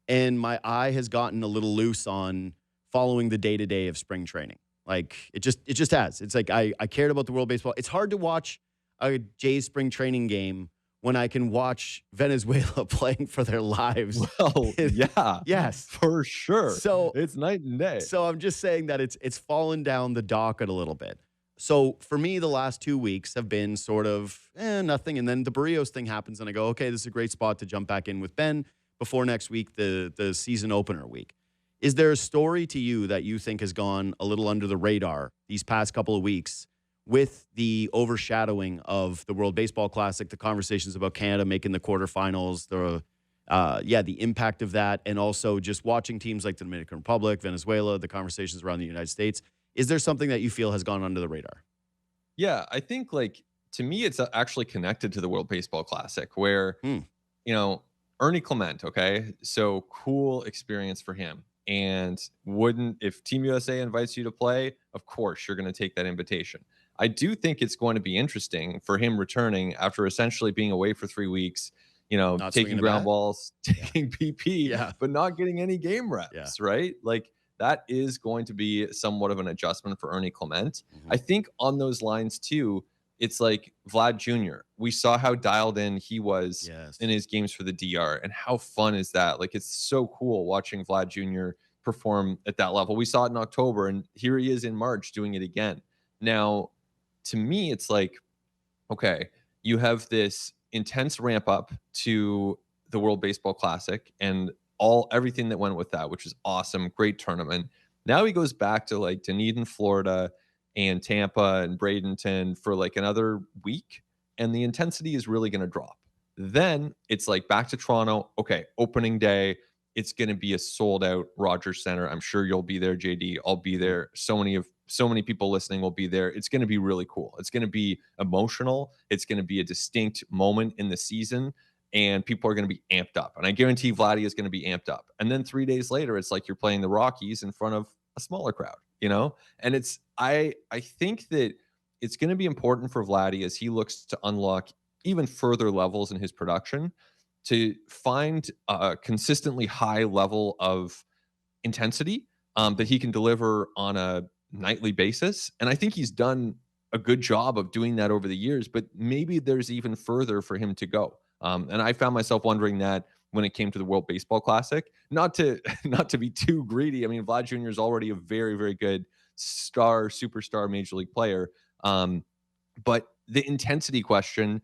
and my eye has gotten a little loose on following the day-to-day of spring training. Like, it just has. It's like I cared about the World Baseball. It's hard to watch a Jays spring training game when I can watch Venezuela playing for their lives. Well, yeah. Yes. For sure. So it's night and day. So I'm just saying that it's fallen down the docket a little bit. So for me, the last 2 weeks have been sort of nothing. And then the Berrios thing happens, and I go, okay, this is a great spot to jump back in with Ben before next week, the season opener week. Is there a story to you that you think has gone a little under the radar these past couple of weeks with the overshadowing of the World Baseball Classic, the conversations about Canada making the quarterfinals, the impact of that, and also just watching teams like the Dominican Republic, Venezuela, the conversations around the United States? Is there something that you feel has gone under the radar? Yeah, I think like to me, it's actually connected to the World Baseball Classic where, Hmm. you know, Ernie Clement, okay? So cool experience for him. And wouldn't, if Team USA invites you to play, of course, you're going to take that invitation. I do think it's going to be interesting for him returning after essentially being away for 3 weeks, Not taking swinging a ground bat? balls, Yeah. taking PP, Yeah. but not getting any game Yeah. reps, right? Like that is going to be somewhat of an adjustment for Ernie Clement. Hmm. I think on those lines too, it's like Vlad Jr. We saw how dialed in he was Yes. in his games for the DR, and how fun is that? Like it's so cool watching Vlad Jr. perform at that level. We saw it in October, and here he is in March doing it again. Now, to me, it's like, okay, you have this intense ramp up to the World Baseball Classic and everything that went with that, which is awesome, great tournament. Now he goes back to like Dunedin, Florida, and Tampa and Bradenton for like another week, and the intensity is really going to drop. Then it's like back to Toronto. Okay, opening day. It's going to be a sold out Rogers Center. I'm sure you'll be there, JD. I'll be there. So many people listening will be there. It's going to be really cool. It's going to be emotional. It's going to be a distinct moment in the season, and people are going to be amped up. And I guarantee Vladdy is going to be amped up. And then 3 days later, it's like you're playing the Rockies in front of a smaller crowd. And I think that it's going to be important for Vladdy as he looks to unlock even further levels in his production to find a consistently high level of intensity that he can deliver on a nightly basis. And I think he's done a good job of doing that over the years, but maybe there's even further for him to go. And I found myself wondering that when it came to the World Baseball Classic, not to not to be too greedy. I mean, Vlad Jr. is already a very, very good superstar major league player. But the intensity question,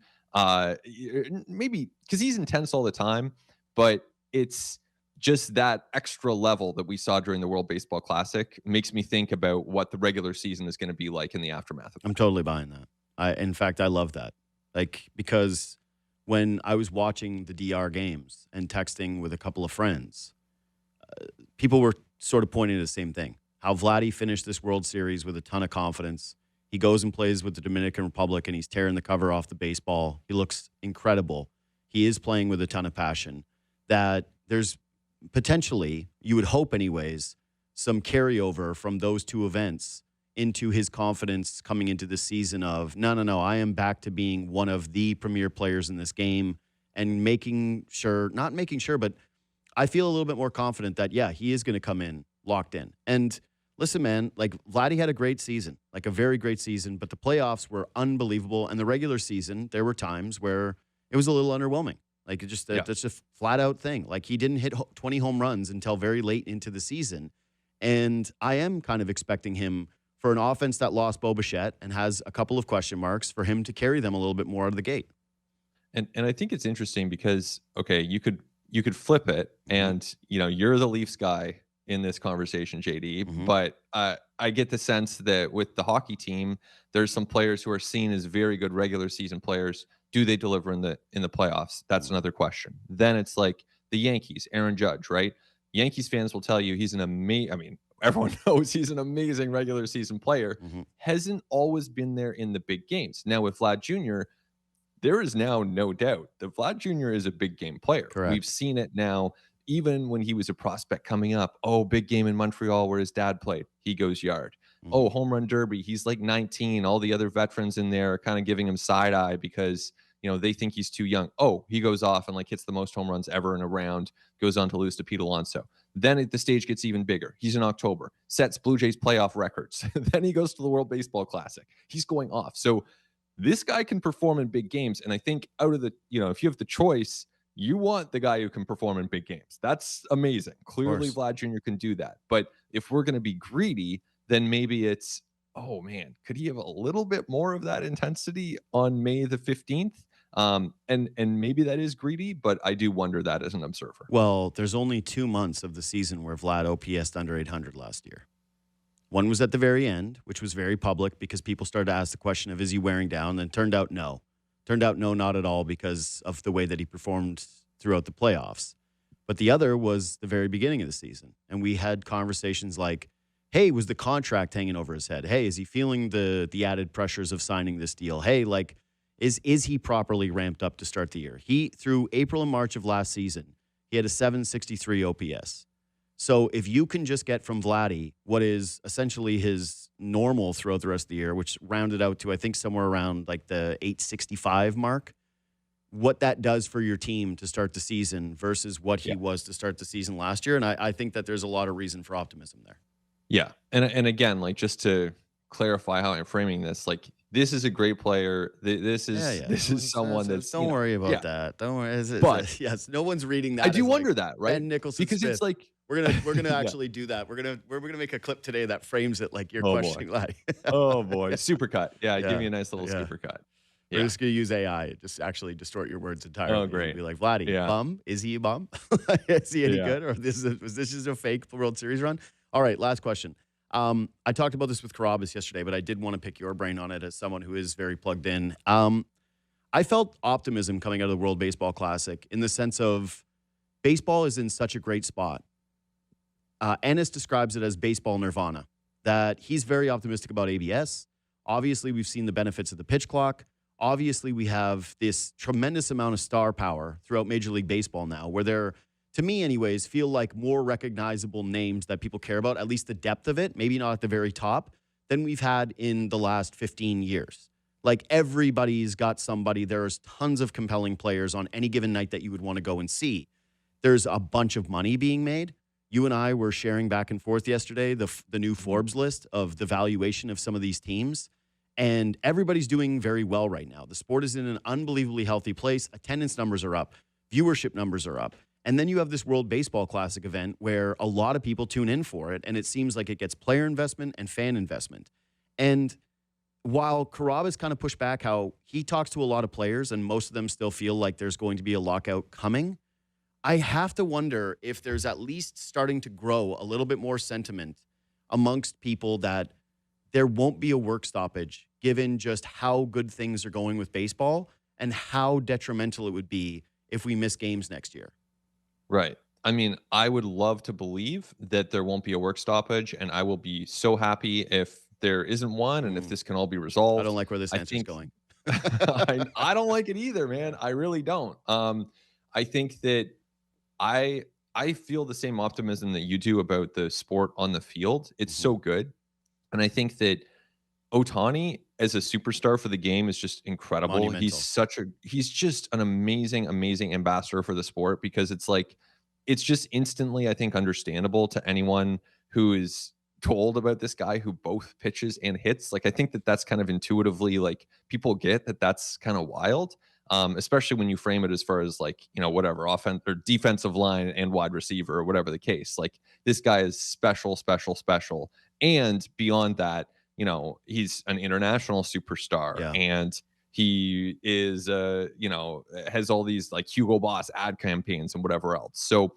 maybe because he's intense all the time, but it's just that extra level that we saw during the World Baseball Classic makes me think about what the regular season is going to be like in the aftermath of I'm that. totally buying that. In fact, I love that. Like, because when I was watching the DR games and texting with a couple of friends, people were sort of pointing to the same thing. How Vladdy finished this World Series with a ton of confidence. He goes and plays with the Dominican Republic, and he's tearing the cover off the baseball. He looks incredible. He is playing with a ton of passion. That there's potentially, you would hope anyways, some carryover from those two events into his confidence coming into the season of, no, I am back to being one of the premier players in this game, and not making sure, but I feel a little bit more confident that, yeah, he is going to come in locked in. And listen, man, like Vladdy had a great season, like a very great season, but the playoffs were unbelievable. And the regular season, there were times where it was a little underwhelming. Like that's a flat out thing. Like he didn't hit 20 home runs until very late into the season. And I am kind of expecting him, for an offense that lost Bo Bichette and has a couple of question marks, for him to carry them a little bit more out of the gate. And I think it's interesting because okay, you could flip it, and you're the Leafs guy in this conversation, JD. But I get the sense that with the hockey team, there's some players who are seen as very good regular season players. Do they deliver in the playoffs? That's another question. Then it's like the Yankees, Aaron Judge, right? Yankees fans will tell you he's an amazing. I mean, everyone knows he's an amazing regular season player. Hasn't always been there in the big games. Now with Vlad Jr., there is now no doubt that Vlad Jr. is a big game player. Correct. We've seen it now, even when he was a prospect coming up. Oh, big game in Montreal where his dad played. He goes yard. Oh, home run derby. He's like 19. All the other veterans in there are kind of giving him side eye because, they think he's too young. Oh, he goes off and like hits the most home runs ever in a round, goes on to lose to Pete Alonso. Then the stage gets even bigger. He's in October, sets Blue Jays playoff records. Then he goes to the World Baseball Classic. He's going off. So this guy can perform in big games. And I think out of the, if you have the choice, you want the guy who can perform in big games. That's amazing. Clearly, Vlad Jr. can do that. But if we're going to be greedy, then maybe it's, oh man, could he have a little bit more of that intensity on May the 15th? And maybe that is greedy, but I do wonder that as an observer. Well, there's only 2 months of the season where Vlad OPS'd under 800 last year. One was at the very end, which was very public because people started to ask the question of, is he wearing down? And turned out no. Turned out no, not at all, because of the way that he performed throughout the playoffs. But the other was the very beginning of the season. And we had conversations like, hey, was the contract hanging over his head? Hey, is he feeling the added pressures of signing this deal? Hey, like, is he properly ramped up to start the year? He, through April and March of last season, he had a 763 OPS. So if you can just get from Vladdy what is essentially his normal throughout the rest of the year, which rounded out to, I think, somewhere around like the 865 mark, what that does for your team to start the season versus what he was to start the season last year. And I think that there's a lot of reason for optimism there. Yeah. And again, like, just to clarify how I'm framing this, like, this is a great player. This is someone that's, don't worry about that. Don't worry. But yes, no one's reading that. I do wonder that, right? Ben Nicholson-Smith. Because it's like, we're gonna actually do that. We're gonna make a clip today that frames it like you're questioning Laddie. Oh boy, supercut. Yeah, give me a nice little supercut. We're just gonna use AI. Just actually distort your words entirely. Oh, great. Be like, Vladdy, bum? Is he a bum? Is he any good? Or was this just a fake World Series run? All right, last question. I talked about this with Carabas yesterday, but I did want to pick your brain on it as someone who is very plugged in. I felt optimism coming out of the World Baseball Classic in the sense of baseball is in such a great spot. Ennis describes it as baseball nirvana, that he's very optimistic about ABS. Obviously, we've seen the benefits of the pitch clock. Obviously, we have this tremendous amount of star power throughout Major League Baseball now, where there, to me anyways, feel like more recognizable names that people care about, at least the depth of it, maybe not at the very top, than we've had in the last 15 years. Like, everybody's got somebody. There's tons of compelling players on any given night that you would want to go and see. There's a bunch of money being made. You and I were sharing back and forth yesterday the new Forbes list of the valuation of some of these teams. And everybody's doing very well right now. The sport is in an unbelievably healthy place. Attendance numbers are up. Viewership numbers are up. And then you have this World Baseball Classic event where a lot of people tune in for it. And it seems like it gets player investment and fan investment. And while Carabas kind of pushed back how he talks to a lot of players and most of them still feel like there's going to be a lockout coming, I have to wonder if there's at least starting to grow a little bit more sentiment amongst people that there won't be a work stoppage given just how good things are going with baseball and how detrimental it would be if we miss games next year. Right. I mean, I would love to believe that there won't be a work stoppage, and I will be so happy if there isn't one and if this can all be resolved. I don't like where this answer is going. I don't like it either, man. I really don't. I think that I feel the same optimism that you do about the sport on the field. It's so good. And I think that Ohtani as a superstar for the game is just incredible. Monumental. He's just an amazing, amazing ambassador for the sport, because it's like, it's just instantly, I think, understandable to anyone who is told about this guy who both pitches and hits. Like, I think that that's kind of intuitively, like, people get that that's kind of wild. Especially when you frame it as far as, like, you know, whatever, offense or defensive line and wide receiver or whatever the case. Like, this guy is special, special, special. And beyond that, you know, he's an international superstar, and he is, you know, has all these like Hugo Boss ad campaigns and whatever else. So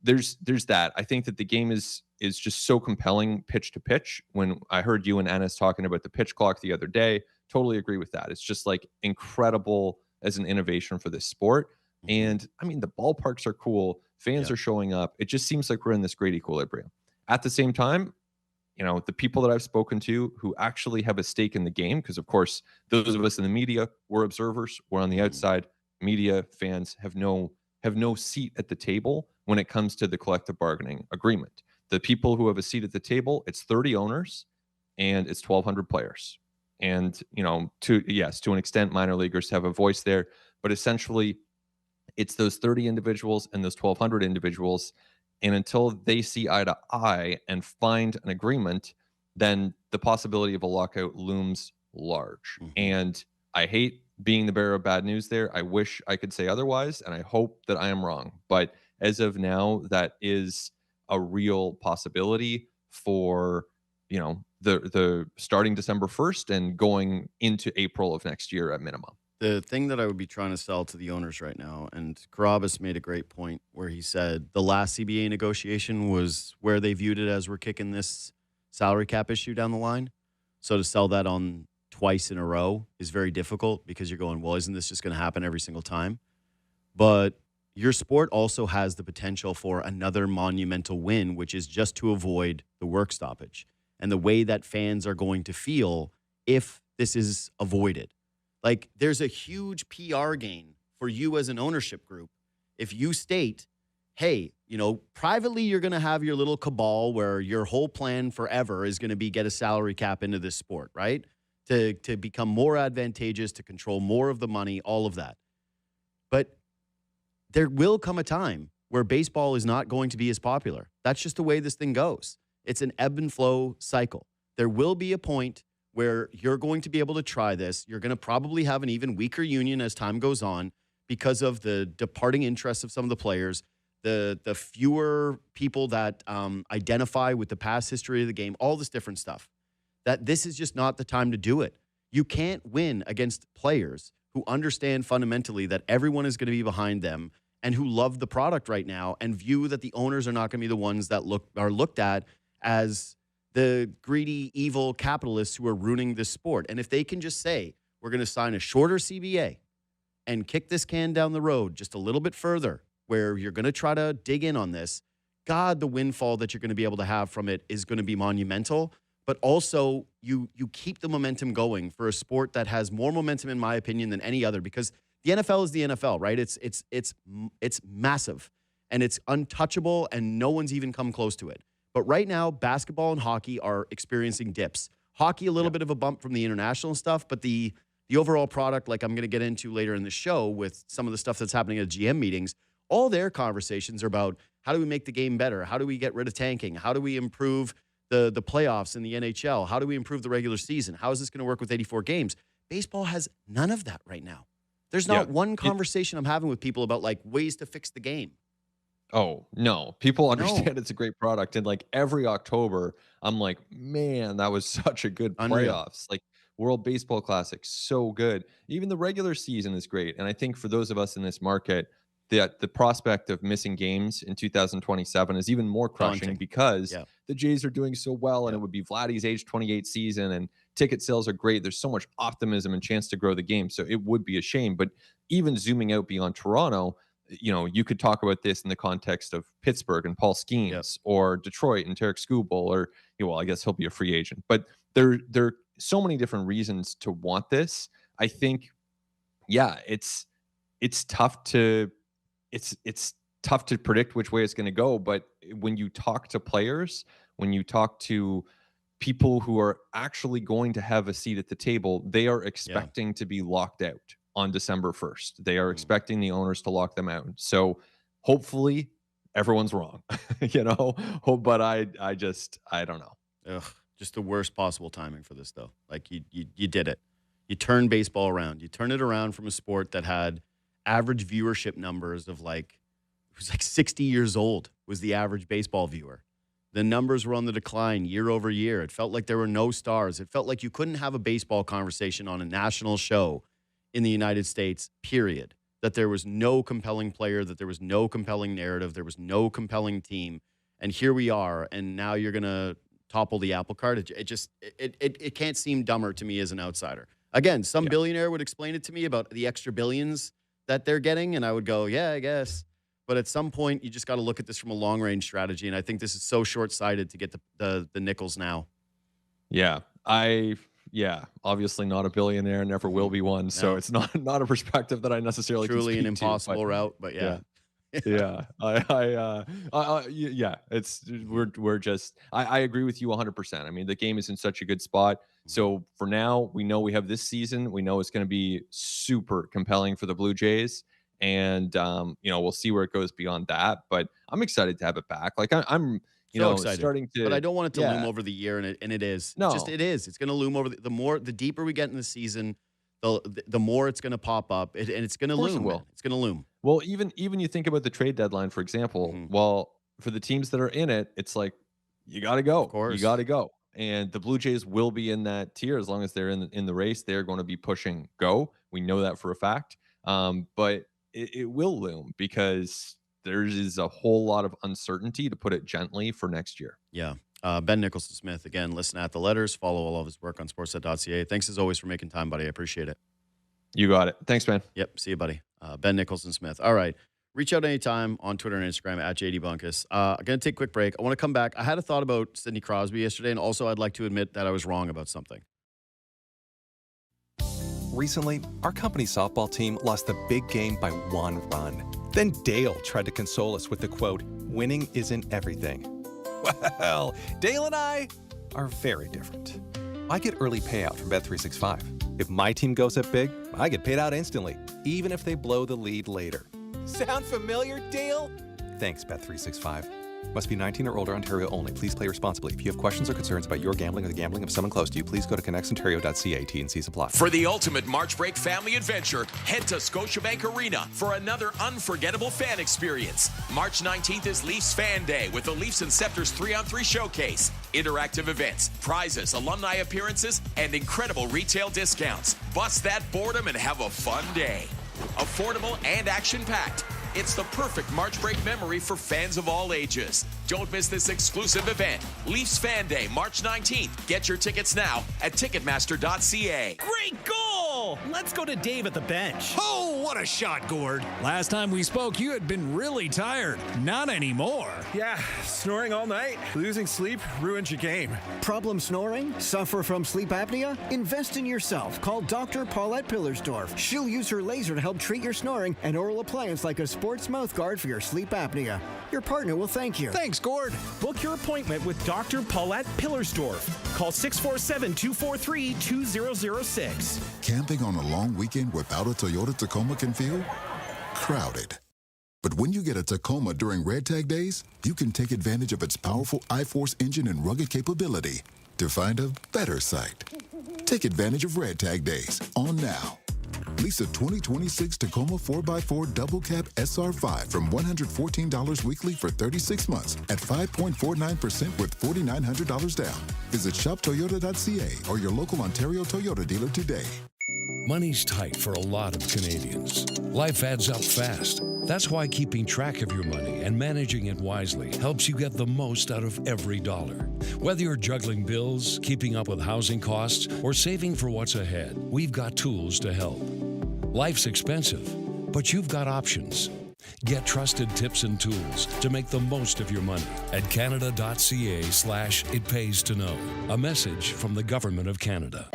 there's that. I think that the game is just so compelling pitch to pitch. When I heard you and Ennis talking about the pitch clock the other day, totally agree with that. It's just like incredible as an innovation for this sport. And I mean, the ballparks are cool. Fans are showing up. It just seems like we're in this great equilibrium. At the same time, you know, the people that I've spoken to who actually have a stake in the game, because of course, those of us in the media, we're observers, we're on the outside. Media fans have no seat at the table when it comes to the collective bargaining agreement. The people who have a seat at the table, it's 30 owners and it's 1,200 players. And, you know, to an extent, minor leaguers have a voice there, but essentially it's those 30 individuals and those 1,200 individuals. And until they see eye to eye and find an agreement, then the possibility of a lockout looms large. And I hate being the bearer of bad news there. I wish I could say otherwise, and I hope that I am wrong. But as of now, that is a real possibility for, you know, the starting December 1st and going into April of next year at minimum. The thing that I would be trying to sell to the owners right now, and Carabas made a great point where he said the last CBA negotiation was where they viewed it as we're kicking this salary cap issue down the line. So to sell that on twice in a row is very difficult because you're going, well, isn't this just going to happen every single time? But your sport also has the potential for another monumental win, which is just to avoid the work stoppage and the way that fans are going to feel if this is avoided. Like, there's a huge PR gain for you as an ownership group if you state, hey, privately you're going to have your little cabal where your whole plan forever is going to be get a salary cap into this sport, right? To become more advantageous, to control more of the money, all of that. But there will come a time where baseball is not going to be as popular. That's just the way this thing goes. It's an ebb and flow cycle. There will be a point where you're going to be able to try this. You're going to probably have an even weaker union as time goes on because of the departing interests of some of the players, the fewer people that identify with the past history of the game, all this different stuff. That this is just not the time to do it. You can't win against players who understand fundamentally that everyone is going to be behind them and who love the product right now and view that the owners are not going to be the ones that are looked at as the greedy, evil capitalists who are ruining this sport. And if they can just say, we're going to sign a shorter CBA and kick this can down the road just a little bit further, where you're going to try to dig in on this, God, the windfall that you're going to be able to have from it is going to be monumental. But also, you keep the momentum going for a sport that has more momentum, in my opinion, than any other, because the NFL is the NFL, right? It's massive, and it's untouchable, and no one's even come close to it. But right now, basketball and hockey are experiencing dips. Hockey, a little bit of a bump from the international stuff, but the overall product, like I'm going to get into later in the show with some of the stuff that's happening at GM meetings, all their conversations are about how do we make the game better? How do we get rid of tanking? How do we improve the playoffs in the NHL? How do we improve the regular season? How is this going to work with 84 games? Baseball has none of that right now. There's not one conversation I'm having with people about like ways to fix the game. Oh, no. People understand it's a great product, and, like, every October, I'm like, "Man, that was such a good Unreal. playoffs." Like, World Baseball Classic, so good. Even the regular season is great, and I think for those of us in this market, that the prospect of missing games in 2027 is even more crushing Daunting. because Yeah. the Jays are doing so well, and Yeah. it would be Vladdy's age 28 season, and ticket sales are great. There's so much optimism and chance to grow the game, so it would be a shame, but even zooming out beyond Toronto, you could talk about this in the context of Pittsburgh and Paul Yeah. Skeens, or Detroit and Tarek Skubal, or well, I guess he'll be a free agent. But there are so many different reasons to want this. I think, yeah, it's tough to it's tough to predict which way it's going to go. But when you talk to players, when you talk to people who are actually going to have a seat at the table, they are Yeah. expecting to be locked out on December 1st. They are Mm. expecting the owners to lock them out. So hopefully everyone's wrong, but I don't know. Ugh, just the worst possible timing for this, though. Like you did it. You turned baseball around. You turned it around from a sport that had average viewership numbers of it was like 60 years old was the average baseball viewer. The numbers were on the decline year over year. It felt like there were no stars. It felt like you couldn't have a baseball conversation on a national show in the United States, period. That there was no compelling player, that there was no compelling narrative, there was no compelling team. And here we are, and now you're going to topple the apple cart. It can't seem dumber to me as an outsider. Again, some Yeah. billionaire would explain it to me about the extra billions that they're getting, and I would go, yeah, I guess. But at some point, you just got to look at this from a long range strategy, and I think this is so short sighted to get the nickels now. Yeah. Obviously not a billionaire, never will be one. So No, it's not a perspective that I necessarily can truly an speak to. But impossible route, but yeah. yeah. Yeah, yeah, it's we're just I agree with you 100%. I mean, the game is in such a good spot. So for now, we know we have this season. We know it's going to be super compelling for the Blue Jays, and we'll see where it goes beyond that. But I'm excited to have it back. Like I'm So excited. starting But I to don't want it to loom yeah over the year, and it is. no It is. It's going to loom over the deeper we get in the season, the more it's going to pop up, and it's going to of course it loom, man. will. It's going to loom. Well, even you think about the trade deadline, for example. Mhm. Well, for the teams that are in it, it's like you got to Of go, you got course. to go, And the Blue Jays will be in that tier as long as they're in the race. They're going to be pushing go. We know that for a fact. But it will loom because there is a whole lot of uncertainty, to put it gently, for next year. Yeah. Ben Nicholson-Smith, again, listen at the letters, follow all of his work on sportsnet.ca. Thanks as always for making time, buddy. I appreciate it. You got it. Thanks, man. Yep. See you, buddy. Ben Nicholson-Smith. All right. Reach out anytime on Twitter and Instagram at JD Bunkis. I'm going to take a quick break. I want to come back. I had a thought about Sidney Crosby yesterday, and also I'd like to admit that I was wrong about something. Recently, our company softball team lost the big game by 1 run. Then Dale tried to console us with the quote, "Winning isn't everything." Well, Dale and I are very different. I get early payout from Bet365. If my team goes up big, I get paid out instantly, even if they blow the lead later. Sound familiar, Dale? Thanks, Bet365. Must be 19 or older, Ontario only. Please play responsibly. If you have questions or concerns about your gambling or the gambling of someone close to you, please go to connectsontario.ca. T&Cs apply. For the ultimate March break family adventure, head to Scotiabank Arena for another unforgettable fan experience. March 19th is Leafs Fan Day with the Leafs and Scepters 3-on-3 showcase. Interactive events, prizes, alumni appearances, and incredible retail discounts. Bust that boredom and have a fun day. Affordable and action-packed. It's the perfect March break memory for fans of all ages. Don't miss this exclusive event. Leafs Fan Day, March 19th. Get your tickets now at Ticketmaster.ca. Great goal! Let's go to Dave at the bench. Oh, what a shot, Gord. Last time we spoke, you had been really tired. Not anymore. Yeah, snoring all night. Losing sleep ruins your game. Problem snoring? Suffer from sleep apnea? Invest in yourself. Call Dr. Paulette Pillersdorf. She'll use her laser to help treat your snoring and oral appliance like a sports mouth guard for your sleep apnea. Your partner will thank you. Thanks, Gord. Book your appointment with Dr. Paulette Pillersdorf. Call 647-243-2006. Camping on a long weekend without a Toyota Tacoma can feel crowded. But when you get a Tacoma during Red Tag Days, you can take advantage of its powerful iForce engine and rugged capability to find a better site. Take advantage of Red Tag Days on now. Lease a 2026 Tacoma 4x4 Double Cab SR5 from $114 weekly for 36 months at 5.49% with $4,900 down. Visit shoptoyota.ca or your local Ontario Toyota dealer today. Money's tight for a lot of Canadians. Life adds up fast. That's why keeping track of your money and managing it wisely helps you get the most out of every dollar. Whether you're juggling bills, keeping up with housing costs, or saving for what's ahead, we've got tools to help. Life's expensive, but you've got options. Get trusted tips and tools to make the most of your money at canada.ca/itpays-to-know. A message from the Government of Canada.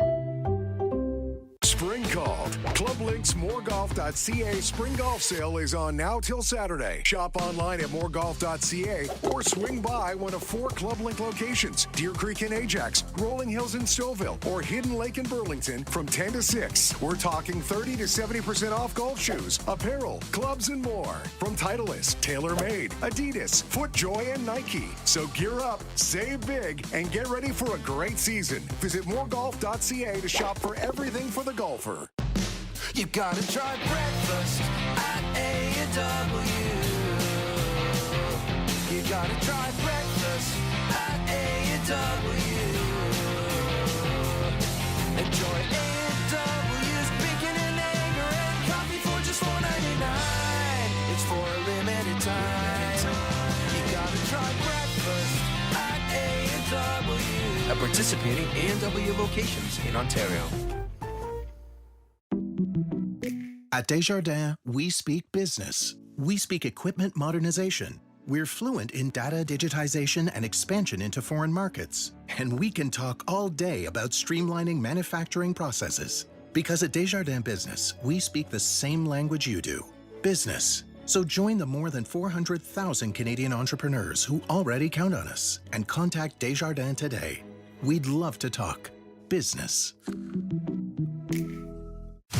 Spring called. Club Link's moregolf.ca spring golf sale is on now till Saturday. Shop online at moregolf.ca or swing by one of 4 Club Link locations: Deer Creek in Ajax, Rolling Hills in Stouffville, or Hidden Lake in Burlington from 10 to 6. We're talking 30 to 70% off golf shoes, apparel, clubs, and more. From Titleist, TaylorMade, Adidas, FootJoy, and Nike. So gear up, save big, and get ready for a great season. Visit moregolf.ca to shop for everything for the golfer. You gotta try breakfast at A&W. You gotta try breakfast at A&W. Enjoy A&W's bacon and egg and coffee for just $4.99. It's for a limited time. You gotta try breakfast at A&W. At participating A&W locations in Ontario. At Desjardins, we speak business. We speak equipment modernization. We're fluent in data digitization and expansion into foreign markets. And we can talk all day about streamlining manufacturing processes. Because at Desjardins Business, we speak the same language you do, business. So join the more than 400,000 Canadian entrepreneurs who already count on us and contact Desjardins today. We'd love to talk business.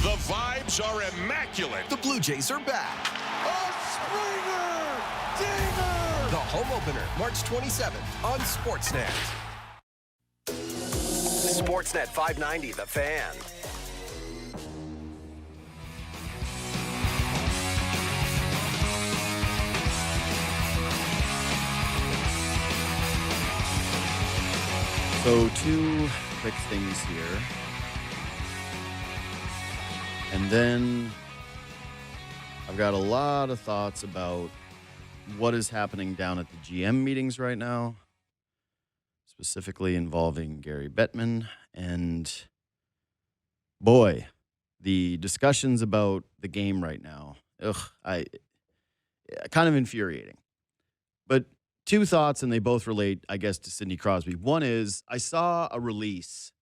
The vibes are immaculate. The Blue Jays are back. A Springer! Dinger! The home opener, March 27th on Sportsnet. Sportsnet 590, The Fan. So 2 quick things here. And then I've got a lot of thoughts about what is happening down at the GM meetings right now, specifically involving Gary Bettman. And boy, the discussions about the game right now, kind of infuriating. But 2 thoughts, and they both relate, I guess, to Sidney Crosby. One is I saw a release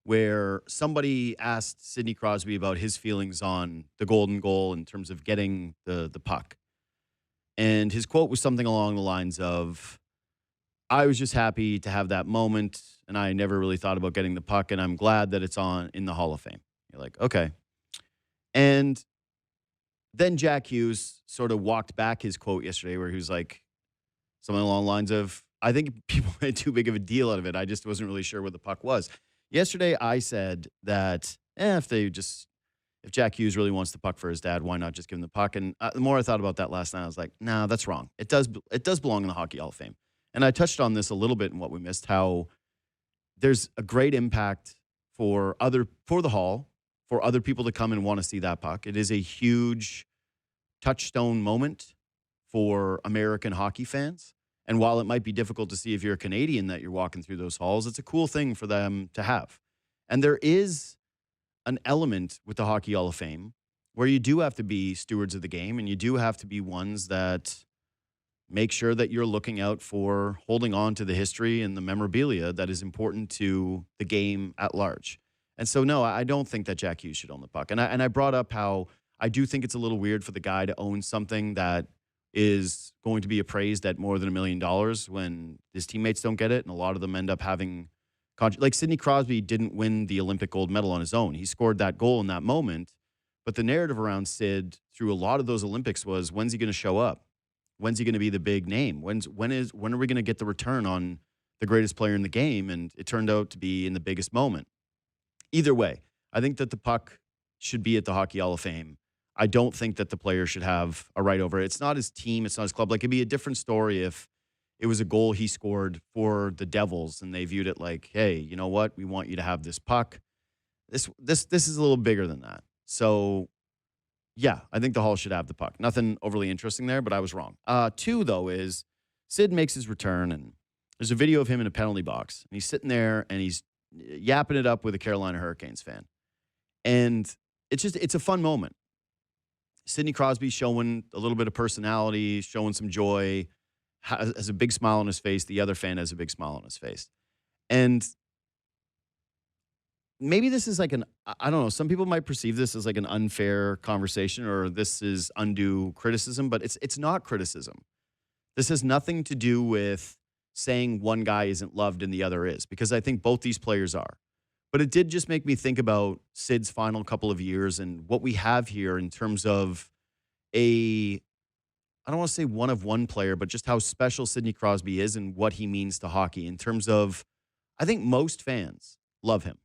where somebody asked Sidney Crosby about his feelings on the golden goal in terms of getting the puck. And his quote was something along the lines of, I was just happy to have that moment, and I never really thought about getting the puck, and I'm glad that it's in the Hall of Fame. You're like, okay. And then Jack Hughes sort of walked back his quote yesterday where he was like, something along the lines of, I think people made too big of a deal out of it. I just wasn't really sure where the puck was. Yesterday, I said that if Jack Hughes really wants the puck for his dad, why not just give him the puck? And the more I thought about that last night, I was like, no, that's wrong. It does belong in the Hockey Hall of Fame. And I touched on this a little bit in what we missed, how there's a great impact for the Hall, for other people to come and want to see that puck. It is a huge touchstone moment for American hockey fans. And while it might be difficult to see if you're a Canadian that you're walking through those halls, it's a cool thing for them to have. And there is an element with the Hockey Hall of Fame where you do have to be stewards of the game, and you do have to be ones that make sure that you're looking out for holding on to the history and the memorabilia that is important to the game at large. And so, no, I don't think that Jack Hughes should own the puck. And I brought up how I do think it's a little weird for the guy to own something that is going to be appraised at more than $1 million when his teammates don't get it, and a lot of them end up having like Sidney Crosby didn't win the Olympic gold medal on his own. He scored that goal in that moment, but the narrative around Sid through a lot of those Olympics was, when's he going to show up? When's he going to be the big name? When are we going to get the return on the greatest player in the game? And it turned out to be in the biggest moment. Either way, I think that the puck should be at the Hockey Hall of Fame. I don't think that the player should have a right over it. It's not his team. It's not his club. Like, it'd be a different story if it was a goal he scored for the Devils and they viewed it like, hey, you know what? We want you to have this puck. This is a little bigger than that. So, yeah, I think the Hall should have the puck. Nothing overly interesting there, but I was wrong. 2, though, is Sid makes his return, and there's a video of him in a penalty box. And he's sitting there, and he's yapping it up with a Carolina Hurricanes fan. And it's a fun moment. Sidney Crosby showing a little bit of personality, showing some joy, has a big smile on his face. The other fan has a big smile on his face. And maybe this is like I don't know, some people might perceive this as like an unfair conversation, or this is undue criticism, but it's not criticism. This has nothing to do with saying one guy isn't loved and the other is, because I think both these players are. But it did just make me think about Sid's final couple of years and what we have here in terms of I don't want to say one-of-one player, but just how special Sidney Crosby is and what he means to hockey in terms of, I think most fans love him.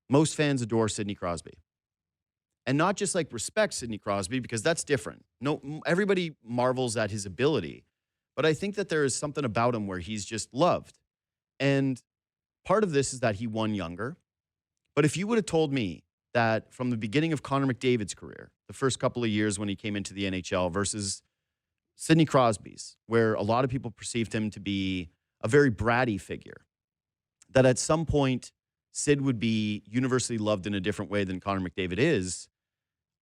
Most fans adore Sidney Crosby. And not just like respect Sidney Crosby, because that's different. No, everybody marvels at his ability. But I think that there is something about him where he's just loved. And part of this is that he won younger. But if you would have told me that from the beginning of Connor McDavid's career, the first couple of years when he came into the NHL versus Sidney Crosby's, where a lot of people perceived him to be a very bratty figure, that at some point Sid would be universally loved in a different way than Connor McDavid is,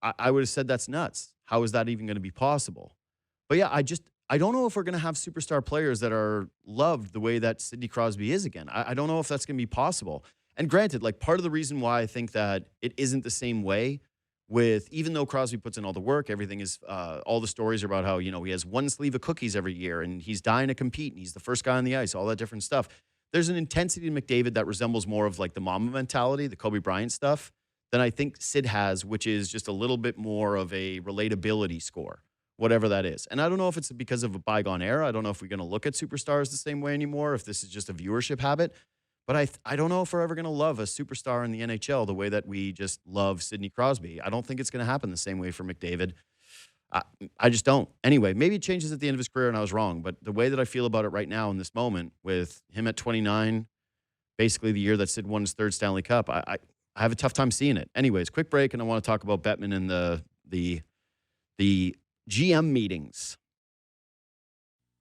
I would have said that's nuts. How is that even going to be possible? But yeah, I don't know if we're going to have superstar players that are loved the way that Sidney Crosby is again. I don't know if that's going to be possible. And granted, like, part of the reason why I think that it isn't the same way with, even though Crosby puts in all the work, everything is, all the stories are about how, you know, he has one sleeve of cookies every year and he's dying to compete and he's the first guy on the ice, all that different stuff. There's an intensity to McDavid that resembles more of like the Mamba mentality, the Kobe Bryant stuff, than I think Sid has, which is just a little bit more of a relatability score, whatever that is. And I don't know if it's because of a bygone era. I don't know if we're going to look at superstars the same way anymore, if this is just a viewership habit. But I don't know if we're ever going to love a superstar in the NHL the way that we just love Sidney Crosby. I don't think it's going to happen the same way for McDavid. I just don't. Anyway, maybe it changes at the end of his career and I was wrong. But the way that I feel about it right now in this moment with him at 29, basically the year that Sid won his third Stanley Cup. I have a tough time seeing it. Anyways, quick break, and I want to talk about Bettman and the GM meetings.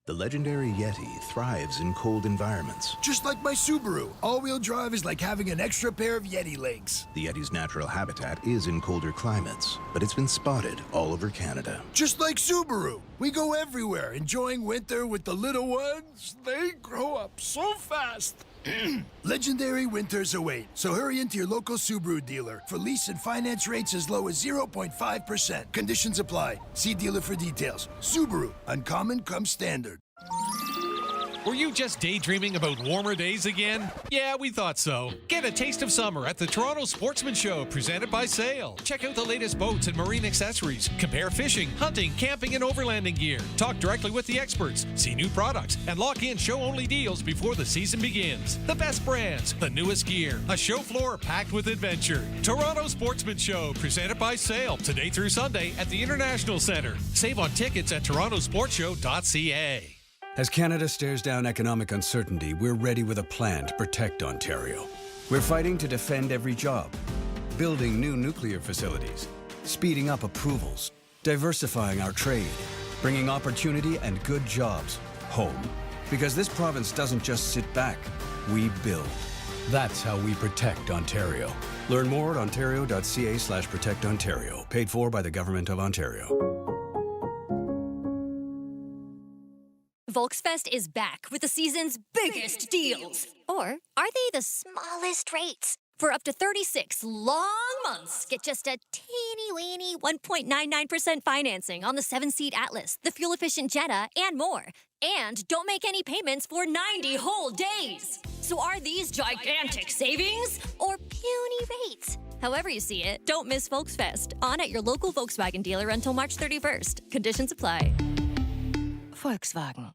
The legendary Yeti thrives in cold environments. Just like my Subaru, all-wheel drive is like having an extra pair of Yeti legs. The Yeti's natural habitat is in colder climates, but it's been spotted all over Canada. Just like Subaru, we go everywhere, enjoying winter with the little ones. They grow up so fast. Legendary winters await, so hurry into your local Subaru dealer for lease and finance rates as low as 0.5%. Conditions apply. See dealer for details. Subaru, uncommon comes standard. Were you just daydreaming about warmer days again? Yeah, we thought so. Get a taste of summer at the Toronto Sportsman Show, presented by Sail. Check out the latest boats and marine accessories. Compare fishing, hunting, camping, and overlanding gear. Talk directly with the experts. See new products and lock in show-only deals before the season begins. The best brands, the newest gear, a show floor packed with adventure. Toronto Sportsman Show, presented by Sail, today through Sunday at the International Centre. Save on tickets at torontosportshow.ca. As Canada stares down economic uncertainty, we're ready with a plan to protect Ontario. We're fighting to defend every job, building new nuclear facilities, speeding up approvals, diversifying our trade, bringing opportunity and good jobs home. Because this province doesn't just sit back, we build. That's how we protect Ontario. Learn more at ontario.ca/protectontario. Paid for by the Government of Ontario. Volksfest is back with the season's biggest deals. Or are they the smallest rates? For up to 36 long months, get just a teeny-weeny 1.99% financing on the 7-seat Atlas, the fuel-efficient Jetta, and more. And don't make any payments for 90 whole days. So are these gigantic savings or puny rates? However you see it, don't miss Volksfest. On at your local Volkswagen dealer until March 31st. Conditions apply. Volkswagen.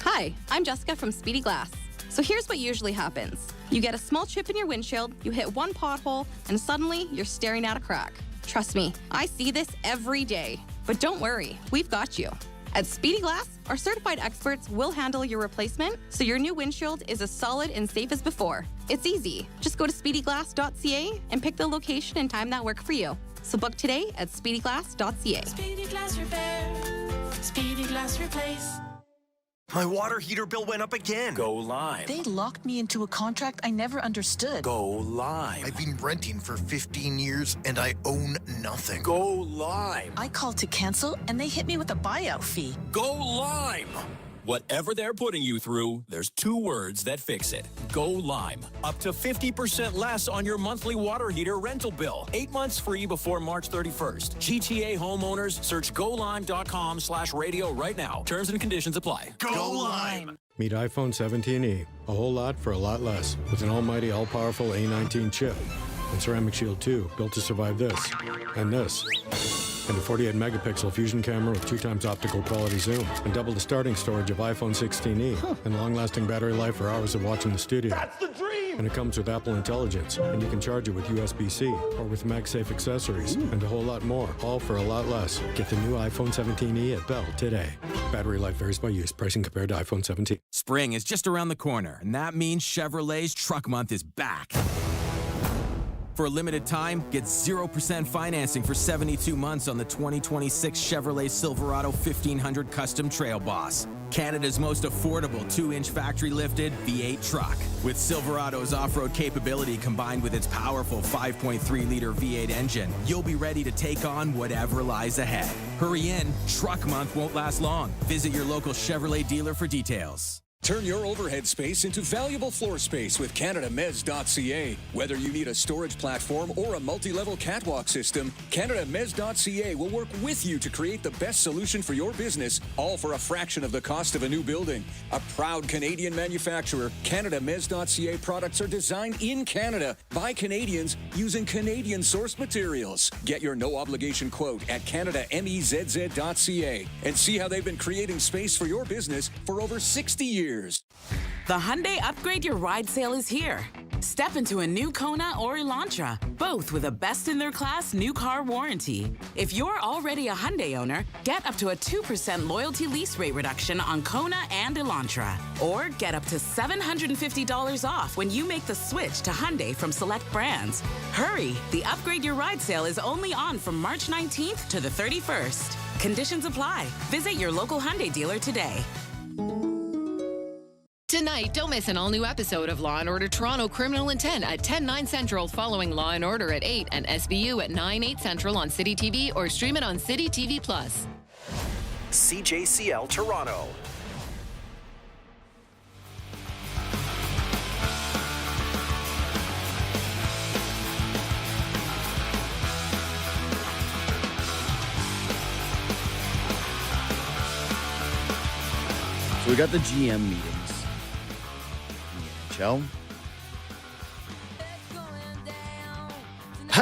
Hi, I'm Jessica from Speedy Glass. So here's what usually happens. You get a small chip in your windshield, you hit one pothole, and suddenly you're staring at a crack. Trust me, I see this every day. But don't worry, we've got you. At Speedy Glass, our certified experts will handle your replacement so your new windshield is as solid and safe as before. It's easy. Just go to speedyglass.ca and pick the location and time that work for you. So book today at speedyglass.ca. Speedy Glass Repair. Speedy Glass Replace. My water heater bill went up again. Go Lime. They locked me into a contract I never understood. Go Lime. I've been renting for 15 years and I own nothing. Go Lime. I called to cancel and they hit me with a buyout fee. Go Lime. Whatever they're putting you through, there's 2 words that fix it. Go Lime. Up to 50% less on your monthly water heater rental bill. 8 months free before March 31st. GTA homeowners, search golime.com/radio right now. Terms and conditions apply. Go Lime. Meet iPhone 17e. A whole lot for a lot less. With an almighty, all-powerful A19 chip. And Ceramic Shield 2, built to survive this. And this. And a 48-megapixel fusion camera with 2 times optical quality zoom. And double the starting storage of iPhone 16e. And long-lasting battery life for hours of watching the studio. That's the dream! And it comes with Apple Intelligence. And you can charge it with USB-C or with MagSafe accessories. And a whole lot more. All for a lot less. Get the new iPhone 17e at Bell today. Battery life varies by use. Pricing compared to iPhone 17. Spring is just around the corner, and that means Chevrolet's Truck Month is back. For a limited time, get 0% financing for 72 months on the 2026 Chevrolet Silverado 1500 Custom Trail Boss. Canada's most affordable 2-inch factory-lifted V8 truck. With Silverado's off-road capability combined with its powerful 5.3-liter V8 engine, you'll be ready to take on whatever lies ahead. Hurry in, Truck Month won't last long. Visit your local Chevrolet dealer for details. Turn your overhead space into valuable floor space with CanadaMez.ca. Whether you need a storage platform or a multi-level catwalk system, CanadaMez.ca will work with you to create the best solution for your business, all for a fraction of the cost of a new building. A proud Canadian manufacturer, CanadaMez.ca products are designed in Canada by Canadians using Canadian sourced materials. Get your no-obligation quote at CanadaMezz.ca and see how they've been creating space for your business for over 60 years. The Hyundai Upgrade Your Ride sale is here. Step into a new Kona or Elantra, both with a best-in-their-class new car warranty. If you're already a Hyundai owner, get up to a 2% loyalty lease rate reduction on Kona and Elantra. Or get up to $750 off when you make the switch to Hyundai from select brands. Hurry! The Upgrade Your Ride sale is only on from March 19th to the 31st. Conditions apply. Visit your local Hyundai dealer today. Tonight, don't miss an all-new episode of Law & Order Toronto Criminal Intent at 10/9 Central, following Law & Order at 8 and SVU at 9/8 Central on City TV, or stream it on City TV+. CJCL Toronto. So we got the GM meetings. I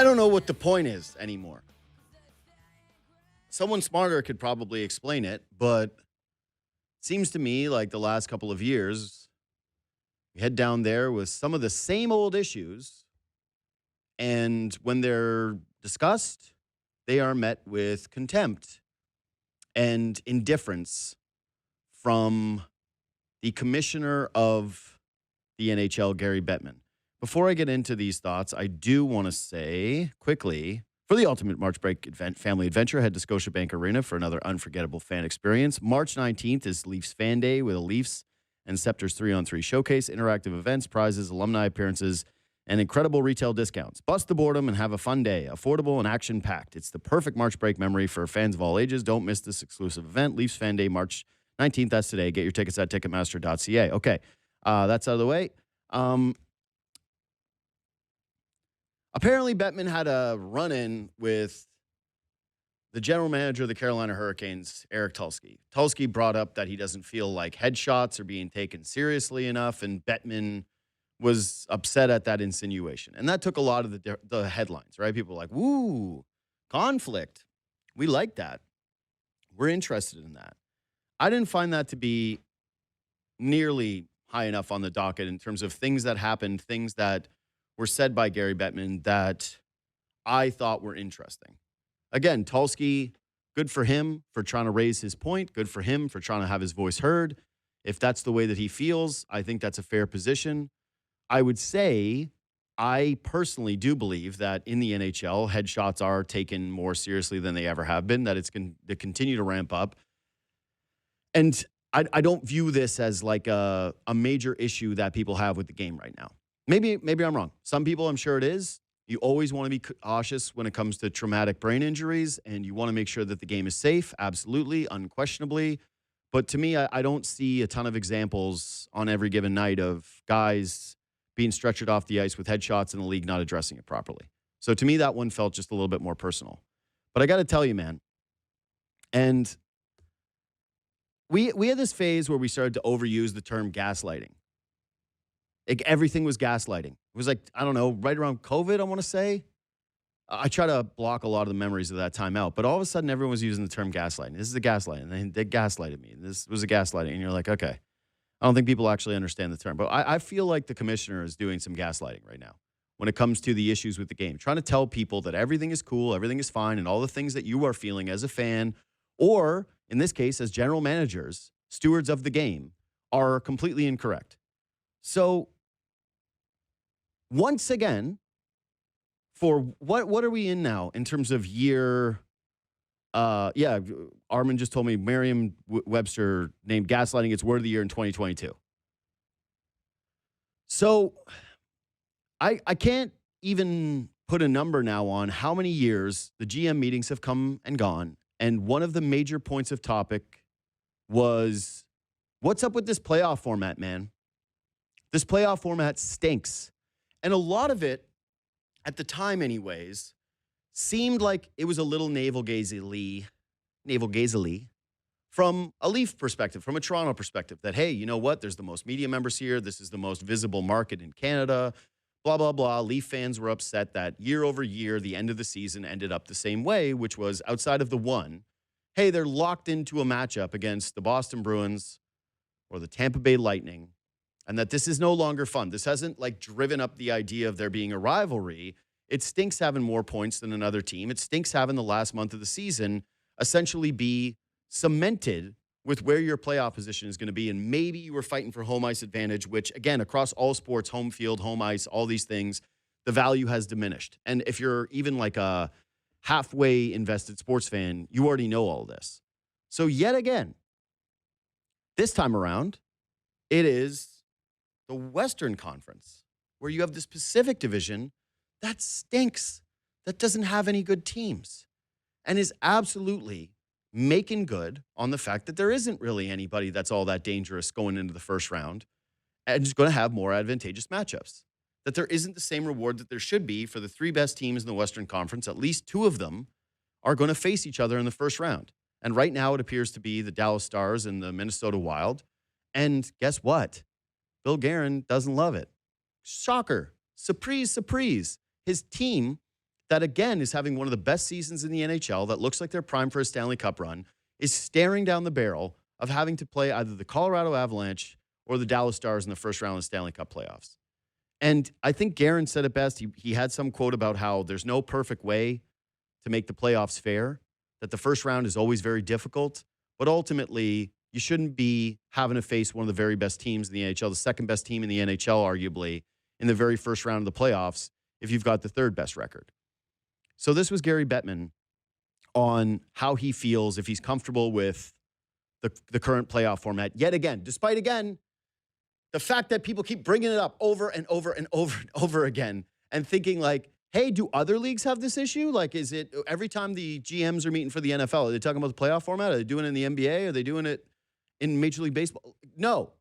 don't know what the point is anymore. Someone smarter could probably explain it, but it seems to me like the last couple of years, we head down there with some of the same old issues, and when they're discussed, they are met with contempt and indifference from the commissioner of the NHL, Gary Bettman. Before I get into these thoughts, I do want to say quickly, for the ultimate March break family adventure, head to Scotiabank Arena for another unforgettable fan experience. March 19th is Leafs Fan Day with a Leafs and Scepters 3-on-3 showcase, interactive events, prizes, alumni appearances, and incredible retail discounts. Bust the boredom and have a fun day, affordable and action-packed. It's the perfect March break memory for fans of all ages. Don't miss this exclusive event. Leafs Fan Day, March 19th. That's today. Get your tickets at Ticketmaster.ca. Okay. That's out of the way. Apparently, Bettman had a run-in with the general manager of the Carolina Hurricanes, Eric Tulsky. Tulsky brought up that he doesn't feel like headshots are being taken seriously enough, and Bettman was upset at that insinuation. And that took a lot of the headlines, right? People were like, woo, conflict. We like that. We're interested in that. I didn't find that to be nearly high enough on the docket in terms of things that happened, things that were said by Gary Bettman that I thought were interesting. Again, Tulsky, good for him for trying to raise his point. Good for him for trying to have his voice heard. If that's the way that he feels, I think that's a fair position. I would say I personally do believe that in the NHL, headshots are taken more seriously than they ever have been, that it's going to continue to ramp up. And I don't view this as like a major issue that people have with the game right now. Maybe I'm wrong. Some people, I'm sure it is. You always want to be cautious when it comes to traumatic brain injuries, and you want to make sure that the game is safe, absolutely, unquestionably. But to me, I don't see a ton of examples on every given night of guys being stretchered off the ice with headshots and the league not addressing it properly. So to me, that one felt just a little bit more personal. But I got to tell you, man, and we had this phase where we started to overuse the term gaslighting. Like everything was gaslighting. It was like, I don't know, right around COVID, I want to say. I try to block a lot of the memories of that time out, but all of a sudden everyone was using the term gaslighting. This is a gaslighting. And they gaslighted me. This was a gaslighting. And you're like, okay. I don't think people actually understand the term. But I feel like the commissioner is doing some gaslighting right now when it comes to the issues with the game. Trying to tell people that everything is cool, everything is fine, and all the things that you are feeling as a fan, or in this case, as general managers, stewards of the game, are completely incorrect. So once again, for what are we in now in terms of year? Armin just told me Merriam-Webster named gaslighting its word of the year in 2022. So I can't even put a number now on how many years the GM meetings have come and gone. And one of the major points of topic was, what's up with this playoff format, man? This playoff format stinks. And a lot of it, at the time anyways, seemed like it was a little navel-gazily from a Leaf perspective, from a Toronto perspective, that, hey, you know what? There's the most media members here. This is the most visible market in Canada, blah, blah, blah. Leaf fans were upset that year over year, the end of the season ended up the same way, which was outside of the one, hey, they're locked into a matchup against the Boston Bruins or the Tampa Bay Lightning, and that this is no longer fun. This hasn't like driven up the idea of there being a rivalry. It stinks having more points than another team. It stinks having the last month of the season essentially be cemented with where your playoff position is going to be. And maybe you were fighting for home ice advantage, which again, across all sports, home field, home ice, all these things, the value has diminished. And if you're even like a halfway invested sports fan, you already know all this. So yet again, this time around, it is the Western Conference where you have this Pacific Division that stinks, that doesn't have any good teams, and is absolutely making good on the fact that there isn't really anybody that's all that dangerous going into the first round and is going to have more advantageous matchups. That there isn't the same reward that there should be for the three best teams in the Western Conference. At least two of them are going to face each other in the first round. And right now it appears to be the Dallas Stars and the Minnesota Wild. And guess what? Bill Guerin doesn't love it. Shocker. Surprise, surprise. His team, that again is having one of the best seasons in the NHL, that looks like they're primed for a Stanley Cup run, is staring down the barrel of having to play either the Colorado Avalanche or the Dallas Stars in the first round of the Stanley Cup playoffs. And I think Guerin said it best. He had some quote about how there's no perfect way to make the playoffs fair, that the first round is always very difficult, but ultimately you shouldn't be having to face one of the very best teams in the NHL, the second best team in the NHL, arguably, in the very first round of the playoffs if you've got the third best record. So this was Gary Bettman on how he feels, if he's comfortable with the current playoff format. Yet again, despite, again, the fact that people keep bringing it up over and over and over and over again and thinking like, hey, do other leagues have this issue? Like, is it every time the GMs are meeting for the NFL, are they talking about the playoff format? Are they doing it in the NBA? Are they doing it in Major League Baseball? No.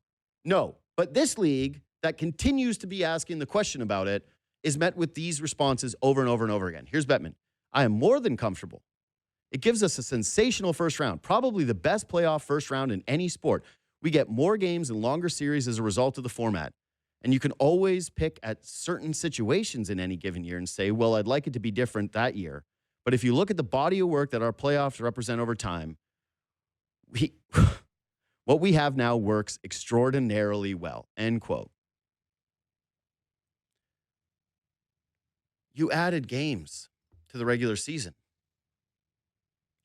But this league that continues to be asking the question about it is met with these responses over and over and over again. Here's Bettman. I am more than comfortable. It gives us a sensational first round, probably the best playoff first round in any sport. We get more games and longer series as a result of the format. And you can always pick at certain situations in any given year and say, well, I'd like it to be different that year. But if you look at the body of work that our playoffs represent over time, what we have now works extraordinarily well, end quote. You added games to the regular season.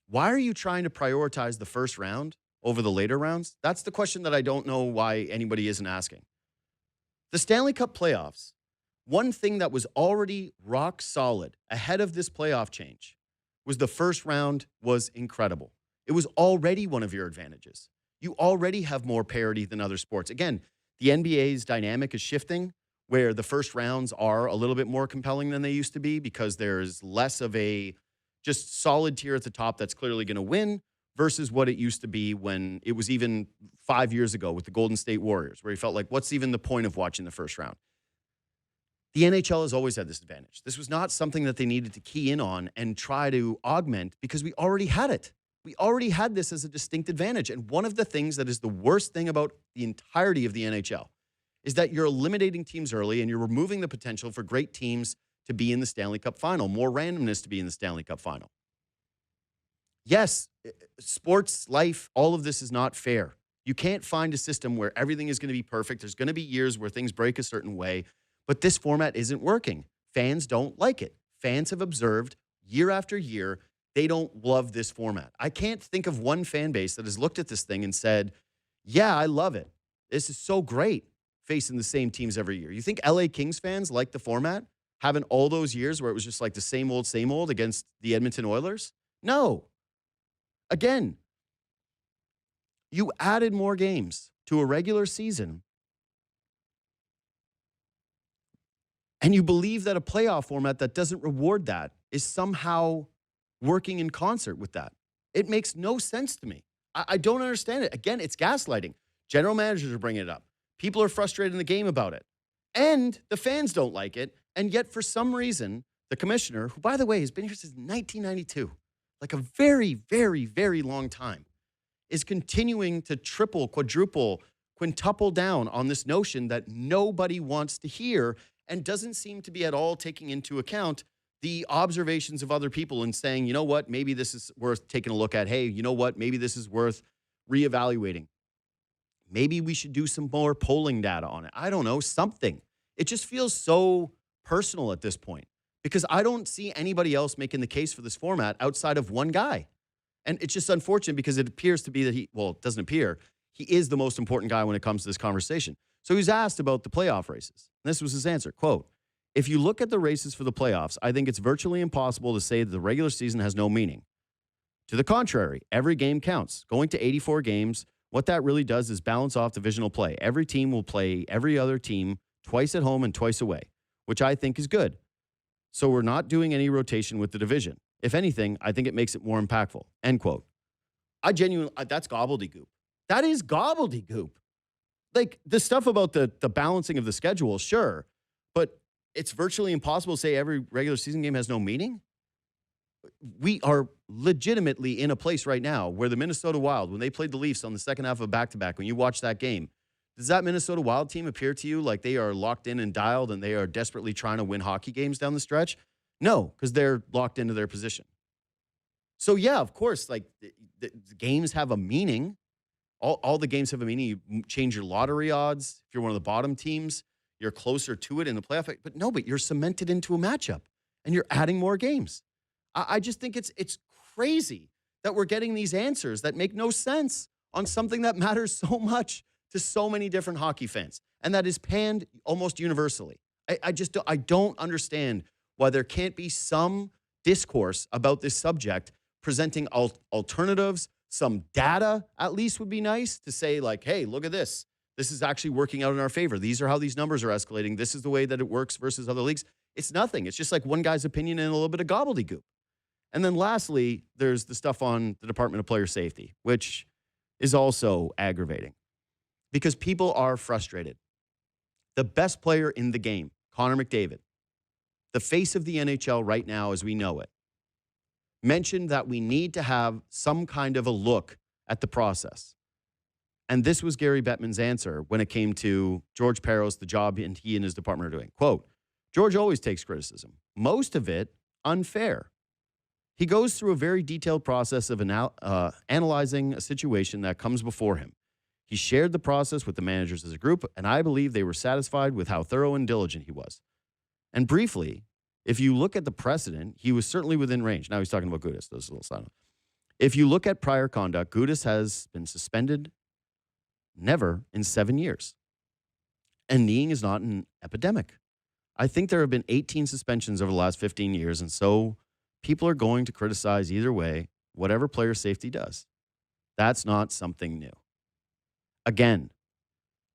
Why are you trying to prioritize the first round over the later rounds? That's the question that I don't know why anybody isn't asking. The Stanley Cup playoffs, one thing that was already rock solid ahead of this playoff change was the first round was incredible. It was already one of your advantages. You already have more parity than other sports. Again, the NBA's dynamic is shifting where the first rounds are a little bit more compelling than they used to be because there's less of a just solid tier at the top that's clearly going to win versus what it used to be when it was even 5 years ago with the Golden State Warriors, where you felt like, what's even the point of watching the first round? The NHL has always had this advantage. This was not something that they needed to key in on and try to augment because we already had it. We already had this as a distinct advantage. And one of the things that is the worst thing about the entirety of the NHL is that you're eliminating teams early and you're removing the potential for great teams to be in the Stanley Cup final, more randomness to be in the Stanley Cup final. Yes, sports, life, all of this is not fair. You can't find a system where everything is going to be perfect. There's going to be years where things break a certain way, but this format isn't working. Fans don't like it. Fans have observed year after year, they don't love this format. I can't think of one fan base that has looked at this thing and said, yeah, I love it. This is so great facing the same teams every year. You think LA Kings fans like the format, having all those years where it was just like the same old against the Edmonton Oilers? No. Again, you added more games to a regular season, and you believe that a playoff format that doesn't reward that is somehow working in concert with that. It makes no sense to me. I don't understand it. Again, it's gaslighting. General managers are bringing it up. People are frustrated in the game about it. And the fans don't like it. And yet, for some reason, the commissioner, who, by the way, has been here since 1992, like a very, very, very long time, is continuing to triple, quadruple, quintuple down on this notion that nobody wants to hear and doesn't seem to be at all taking into account the observations of other people and saying, you know what, maybe this is worth taking a look at. Hey, you know what, maybe this is worth reevaluating. maybe we should do some more polling data on it. I don't know, something. It just feels so personal at this point because I don't see anybody else making the case for this format outside of one guy. And it's just unfortunate because it appears to be that it doesn't appear, he is the most important guy when it comes to this conversation. So he's asked about the playoff races. And this was his answer, quote, "If you look at the races for the playoffs, I think it's virtually impossible to say that the regular season has no meaning. To the contrary, every game counts. Going to 84 games, what that really does is balance off divisional play. Every team will play every other team twice at home and twice away, which I think is good. So we're not doing any rotation with the division. If anything, I think it makes it more impactful." End quote. That's gobbledygook. That is gobbledygook. Like the stuff about the balancing of the schedule, sure, but it's virtually impossible to say every regular season game has no meaning. We are legitimately in a place right now where the Minnesota Wild, when they played the Leafs on the second half of a back-to-back, when you watch that game, does that Minnesota Wild team appear to you like they are locked in and dialed and they are desperately trying to win hockey games down the stretch? No, because they're locked into their position. So, yeah, of course, like the games have a meaning. All the games have a meaning. You change your lottery odds. If you're one of the bottom teams, you're closer to it in the playoff. But you're cemented into a matchup and you're adding more games. I just think it's crazy that we're getting these answers that make no sense on something that matters so much to so many different hockey fans and that is panned almost universally. I don't understand why there can't be some discourse about this subject presenting alternatives. Some data at least would be nice to say like, hey, look at this. This is actually working out in our favor. These are how these numbers are escalating. This is the way that it works versus other leagues. It's nothing. It's just like one guy's opinion and a little bit of gobbledygook. And then lastly, there's the stuff on the Department of Player Safety, which is also aggravating because people are frustrated. The best player in the game, Connor McDavid, the face of the NHL right now as we know it, mentioned that we need to have some kind of a look at the process. And this was Gary Bettman's answer when it came to George Berríos, the job he and his department are doing. Quote, "George always takes criticism, most of it unfair. He goes through a very detailed process of analyzing a situation that comes before him. He shared the process with the managers as a group, and I believe they were satisfied with how thorough and diligent he was. And briefly, if you look at the precedent, he was certainly within range." Now he's talking about Gudas. There's a little sign. "If you look at prior conduct, Gudas has been suspended never in 7 years. And kneeing is not an epidemic. I think there have been 18 suspensions over the last 15 years, and so people are going to criticize either way, whatever player safety does. That's not something new. Again,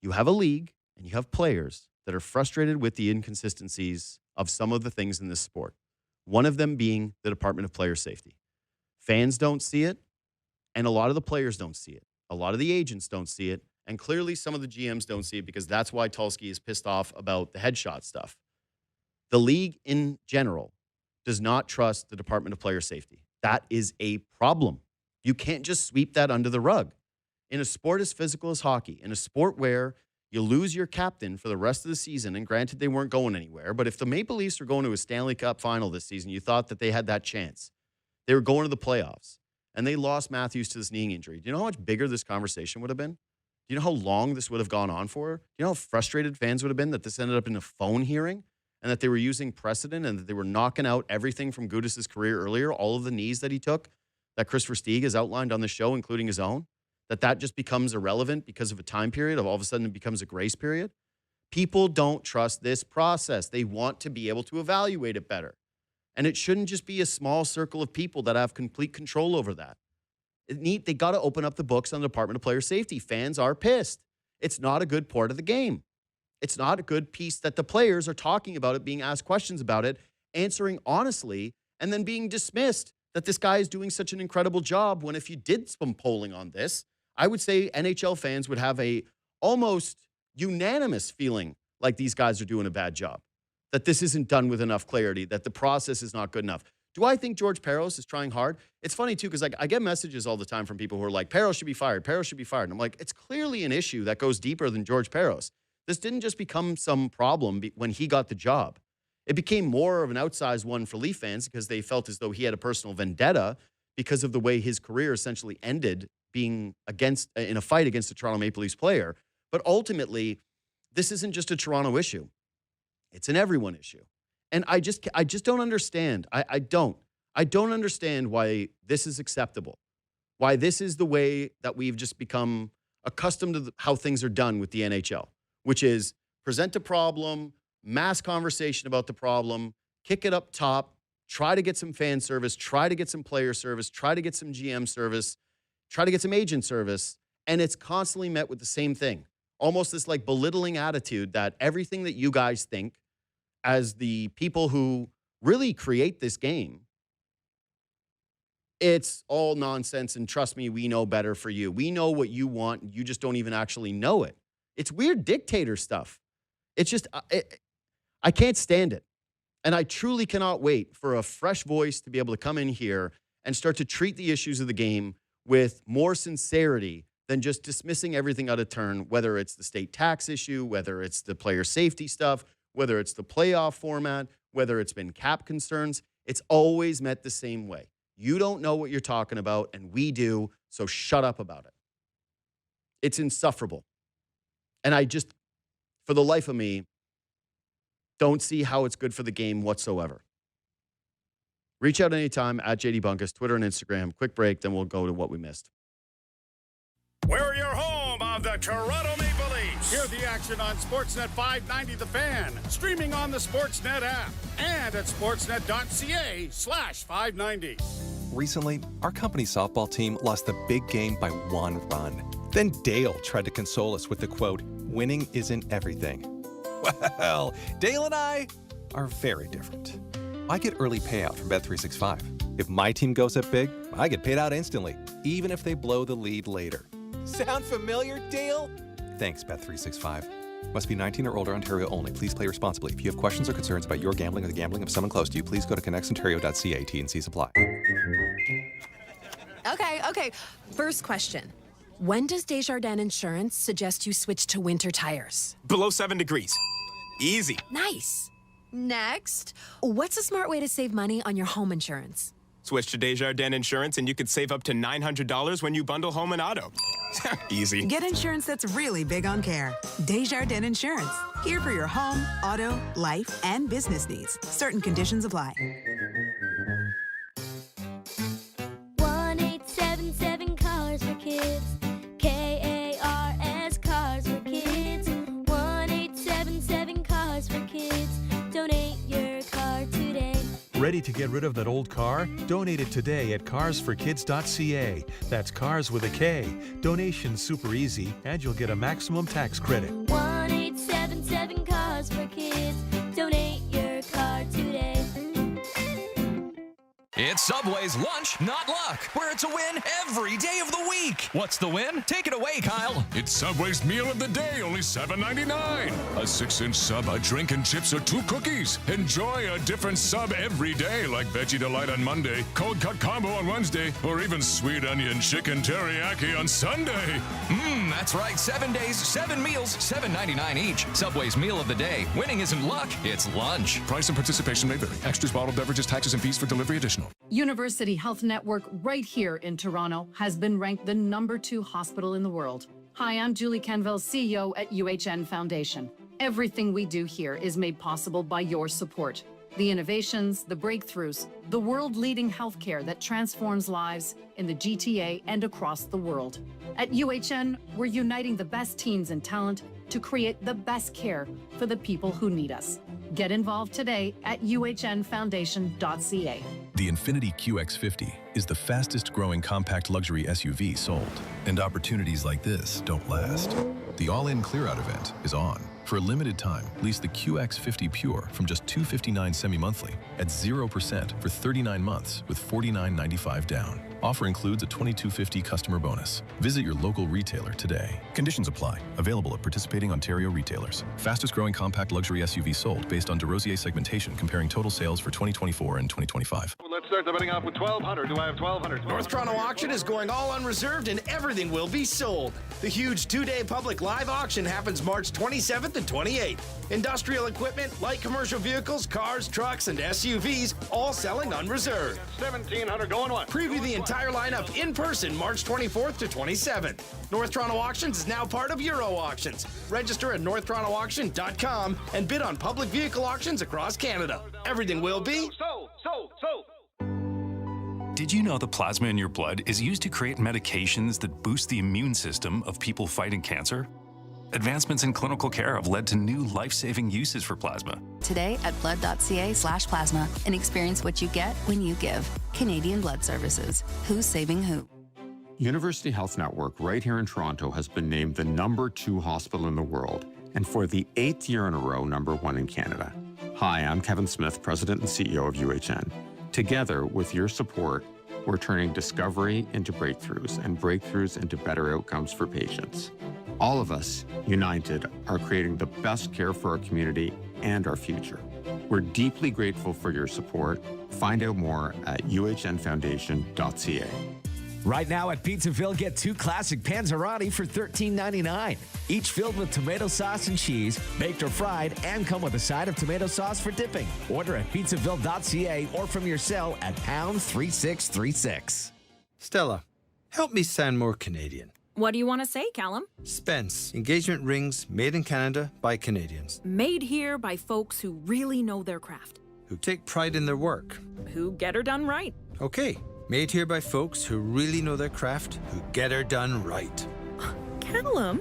you have a league and you have players that are frustrated with the inconsistencies of some of the things in this sport. One of them being the Department of Player Safety. Fans don't see it, and a lot of the players don't see it. A lot of the agents don't see it, and clearly some of the GMs don't see it because that's why Tulsky is pissed off about the headshot stuff. The league in general does not trust the Department of Player Safety. That is a problem. You can't just sweep that under the rug. In a sport as physical as hockey, in a sport where you lose your captain for the rest of the season, and granted they weren't going anywhere, but if the Maple Leafs were going to a Stanley Cup final this season, you thought that they had that chance. They were going to the playoffs, and they lost Matthews to this knee injury. Do you know how much bigger this conversation would have been? Do you know how long this would have gone on for? Do you know how frustrated fans would have been that this ended up in a phone hearing and that they were using precedent and that they were knocking out everything from Gudas' career earlier, all of the knees that he took, that Chris Versteeg has outlined on the show, including his own, that just becomes irrelevant because of a time period of all of a sudden it becomes a grace period? People don't trust this process. They want to be able to evaluate it better. And it shouldn't just be a small circle of people that have complete control over that. They got to open up the books on the Department of Player Safety. Fans are pissed. It's not a good part of the game. It's not a good piece that the players are talking about it, being asked questions about it, answering honestly, and then being dismissed that this guy is doing such an incredible job when if you did some polling on this, I would say NHL fans would have a almost unanimous feeling like these guys are doing a bad job, that this isn't done with enough clarity, that the process is not good enough. Do I think George Berríos is trying hard? It's funny, too, because I get messages all the time from people who are like, Berríos should be fired. Berríos should be fired. And I'm like, it's clearly an issue that goes deeper than George Berríos. This didn't just become some problem when he got the job. It became more of an outsized one for Leaf fans because they felt as though he had a personal vendetta because of the way his career essentially ended being in a fight against a Toronto Maple Leafs player. But ultimately, this isn't just a Toronto issue. It's an everyone issue. And I just don't understand. I don't understand why this is acceptable, why this is the way that we've just become accustomed to how things are done with the NHL, which is present a problem, mass conversation about the problem, kick it up top, try to get some fan service, try to get some player service, try to get some GM service, try to get some agent service, and it's constantly met with the same thing. Almost this like belittling attitude that everything that you guys think as the people who really create this game, it's all nonsense, and trust me, we know better for you. We know what you want, and you just don't even actually know it. It's weird dictator stuff. It's just, I can't stand it. And I truly cannot wait for a fresh voice to be able to come in here and start to treat the issues of the game with more sincerity than just dismissing everything out of turn, whether it's the state tax issue, whether it's the player safety stuff, whether it's the playoff format, whether it's been cap concerns. It's always met the same way. You don't know what you're talking about, and we do, so shut up about it. It's insufferable. And I just, for the life of me, don't see how it's good for the game whatsoever. Reach out anytime at JD Bunkis, Twitter and Instagram. Quick break, then we'll go to what we missed. We're your home of the Toronto Maple Leafs. Hear the action on Sportsnet 590 The Fan, streaming on the Sportsnet app and at sportsnet.ca/590. Recently, our company softball team lost the big game by 1 run. Then Dale tried to console us with the quote, "Winning isn't everything." Well, Dale and I are very different. I get early payout from Bet365. If my team goes up big, I get paid out instantly, even if they blow the lead later. Sound familiar, Dale? Thanks, Bet365. Must be 19 or older, Ontario only. Please play responsibly. If you have questions or concerns about your gambling or the gambling of someone close to you, please go to connectsontario.ca. T&Cs apply. Okay. First question. When does Desjardins Insurance suggest you switch to winter tires? Below 7 degrees. Easy. Nice. Next, what's a smart way to save money on your home insurance? Switch to Desjardins Insurance and you could save up to $900 when you bundle home and auto. Easy. Get insurance that's really big on care. Desjardins Insurance. Here for your home, auto, life, and business needs. Certain conditions apply. 1-877 Cars for Kids. KARS Cars for Kids. 1-877 Cars for Kids. Donate your car today. Ready to get rid of that old car? Donate it today at carsforkids.ca. That's cars with a K. Donation's super easy, and you'll get a maximum tax credit. 1-877 Cars for Kids. Donate your car today. It's Subway's Lunch, Not Luck, where it's a win every day of the week. What's the win? Take it away, Kyle. It's Subway's Meal of the Day, only $7.99. A 6-inch sub, a drink and chips, or 2 cookies. Enjoy a different sub every day, like Veggie Delight on Monday, Cold Cut Combo on Wednesday, or even Sweet Onion Chicken Teriyaki on Sunday. That's right. 7 days, 7 meals, $7.99 each. Subway's Meal of the Day. Winning isn't luck, it's lunch. Price and participation may vary. Extras, bottled beverages, taxes, and fees for delivery additional. University Health Network right here in Toronto has been ranked the #2 hospital in the world. Hi, I'm Julie Canville, CEO at UHN Foundation. Everything we do here is made possible by your support. The innovations, the breakthroughs, the world-leading healthcare that transforms lives in the GTA and across the world. At UHN, we're uniting the best teams and talent to create the best care for the people who need us. Get involved today at uhnfoundation.ca. The Infiniti QX50 is the fastest growing compact luxury SUV sold. And opportunities like this don't last. The all-in clear-out event is on. For a limited time, lease the QX50 Pure from just $259 semi-monthly at 0% for 39 months with $49.95 down. Offer includes a $22.50 customer bonus. Visit your local retailer today. Conditions apply. Available at participating Ontario retailers. Fastest growing compact luxury SUV sold based on DeRosier segmentation comparing total sales for 2024 and 2025. Let's start the betting off with 1,200. Do I have 1,200? North Toronto Auction is going all unreserved and everything will be sold. The huge 2-day public live auction happens March 27th and 28th. Industrial equipment, light commercial vehicles, cars, trucks, and SUVs all selling unreserved. 1,700 going what? Preview the entire lineup in person March 24th to 27th. North Toronto Auctions is now part of Euro Auctions. Register at northtorontoauction.com and bid on public vehicle auctions across Canada. Everything will be sold. Did you know the plasma in your blood is used to create medications that boost the immune system of people fighting cancer? Advancements in clinical care have led to new life-saving uses for plasma. Today at blood.ca/plasma and experience what you get when you give. Canadian Blood Services. Who's saving who? University Health Network right here in Toronto has been named the #2 hospital in the world, and for the 8th year in a row, #1 in Canada. Hi, I'm Kevin Smith, President and CEO of UHN. Together, with your support, we're turning discovery into breakthroughs and breakthroughs into better outcomes for patients. All of us, united, are creating the best care for our community and our future. We're deeply grateful for your support. Find out more at uhnfoundation.ca. Right now at Pizzaville, get 2 classic panzerotti for $13.99. Each filled with tomato sauce and cheese, baked or fried, and come with a side of tomato sauce for dipping. Order at pizzaville.ca or from your cell at pound 3636. Stella, help me sound more Canadian. What do you want to say, Callum? Spence, engagement rings made in Canada by Canadians. Made here by folks who really know their craft. Who take pride in their work. Who get her done right. Okay. Made here by folks who really know their craft, who get her done right. Callum,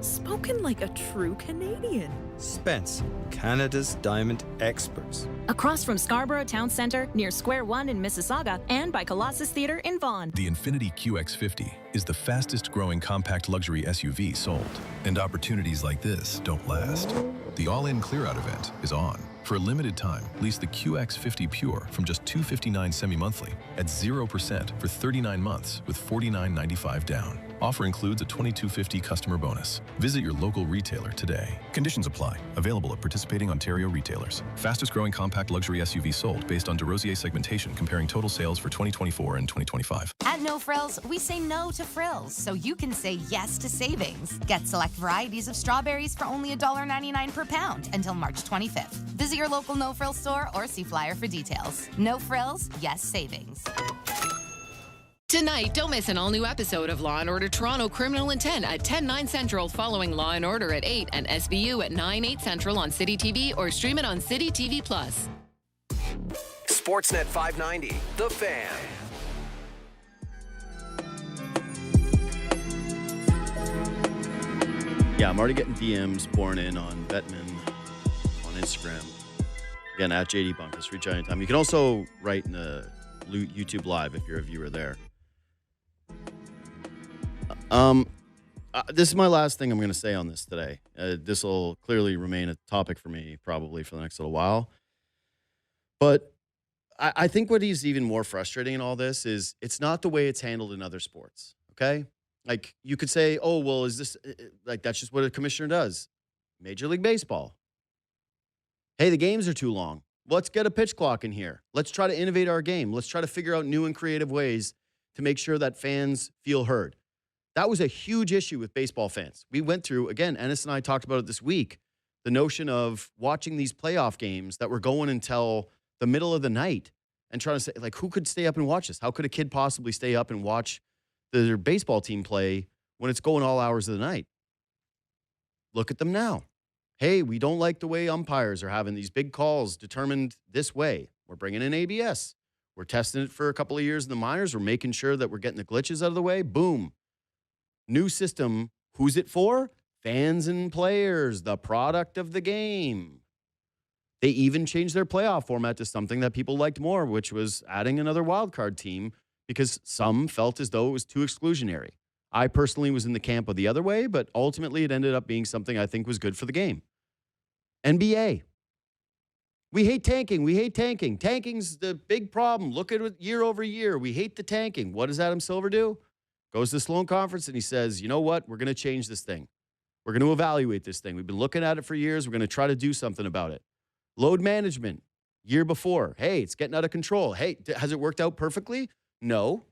spoken like a true Canadian. Spence, Canada's diamond experts. Across from Scarborough Town Centre, near Square One in Mississauga, and by Colossus Theatre in Vaughan. The Infiniti QX50 is the fastest growing compact luxury SUV sold. And opportunities like this don't last. The all-in clear-out event is on. For a limited time, lease the QX50 Pure from just $259 semi-monthly at 0% for 39 months with $49.95 down. Offer includes a $22.50 customer bonus. Visit your local retailer today. Conditions apply. Available at participating Ontario retailers. Fastest growing compact luxury SUV sold based on DeRosier segmentation comparing total sales for 2024 and 2025. At No Frills, we say no to frills so you can say yes to savings. Get select varieties of strawberries for only $1.99 per pound until March 25th. Visit your local No Frills store or see flyer for details. No Frills, yes savings. Tonight, don't miss an all-new episode of Law & Order Toronto Criminal Intent at 10/9 Central following Law & Order at 8 and SBU at 9/8 Central on City TV or stream it on City TV+. Sportsnet 590, The Fan. Yeah, I'm already getting DMs pouring in on Bettman on Instagram. Again, at JD Bunkis. Reach out anytime. You can also write in the YouTube Live if you're a viewer there. This is my last thing I'm going to say on this today. This will clearly remain a topic for me probably for the next little while. But I think what is even more frustrating in all this is it's not the way it's handled in other sports, okay? Like, you could say, oh, well, is this, like, that's just what a commissioner does. Major League Baseball. Hey, the games are too long. Let's get a pitch clock in here. Let's try to innovate our game. Let's try to figure out new and creative ways to make sure that fans feel heard. That was a huge issue with baseball fans. We went through, again, Ennis and I talked about it this week, the notion of watching these playoff games that were going until the middle of the night and trying to say, like, who could stay up and watch this? How could a kid possibly stay up and watch their baseball team play when it's going all hours of the night? Look at them now. Hey, we don't like the way umpires are having these big calls determined this way. We're bringing in ABS. We're testing it for a couple of years in the minors. We're making sure that we're getting the glitches out of the way. Boom. New system. Who's it for? Fans and players, the product of the game. They even changed their playoff format to something that people liked more, which was adding another wild card team because some felt as though it was too exclusionary. I personally was in the camp of the other way, but ultimately it ended up being something I think was good for the game. NBA. We hate tanking. We hate tanking. Tanking's the big problem. Look at it year over year. We hate the tanking. What does Adam Silver do? Goes to the Sloan Conference and he says, you know what? We're going to change this thing. We're going to evaluate this thing. We've been looking at it for years. We're going to try to do something about it. Load management. Year before, hey, it's getting out of control. Hey, has it worked out perfectly? No,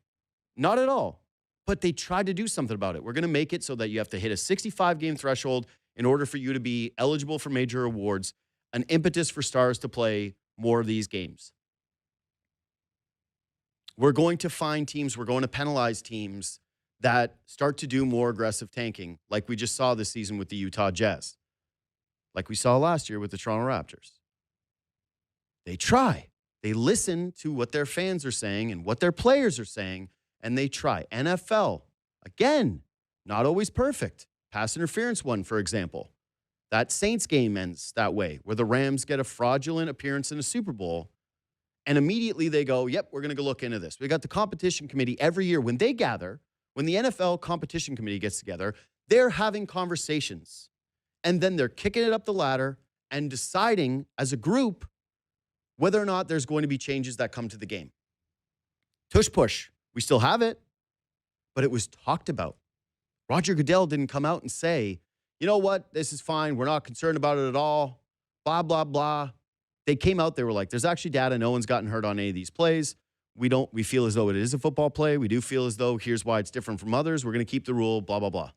not at all. But they tried to do something about it. We're going to make it so that you have to hit a 65-game threshold in order for you to be eligible for major awards, an impetus for Stars to play more of these games. We're going to find teams, we're going to penalize teams that start to do more aggressive tanking, like we just saw this season with the Utah Jazz, like we saw last year with the Toronto Raptors. They try. They listen to what their fans are saying and what their players are saying, and they try. NFL, again, not always perfect. Pass interference one, for example. That Saints game ends that way, where the Rams get a fraudulent appearance in a Super Bowl, and immediately they go, yep, we're going to go look into this. We got the competition committee every year. When they gather, when the NFL competition committee gets together, they're having conversations, and then they're kicking it up the ladder and deciding as a group whether or not there's going to be changes that come to the game. Tush push. We still have it, but it was talked about. Roger Goodell didn't come out and say, you know what, this is fine. We're not concerned about it at all. Blah, blah, blah. They came out, they were like, there's actually data. No one's gotten hurt on any of these plays. We feel as though it is a football play. We do feel as though here's why it's different from others. We're going to keep the rule, blah, blah, blah.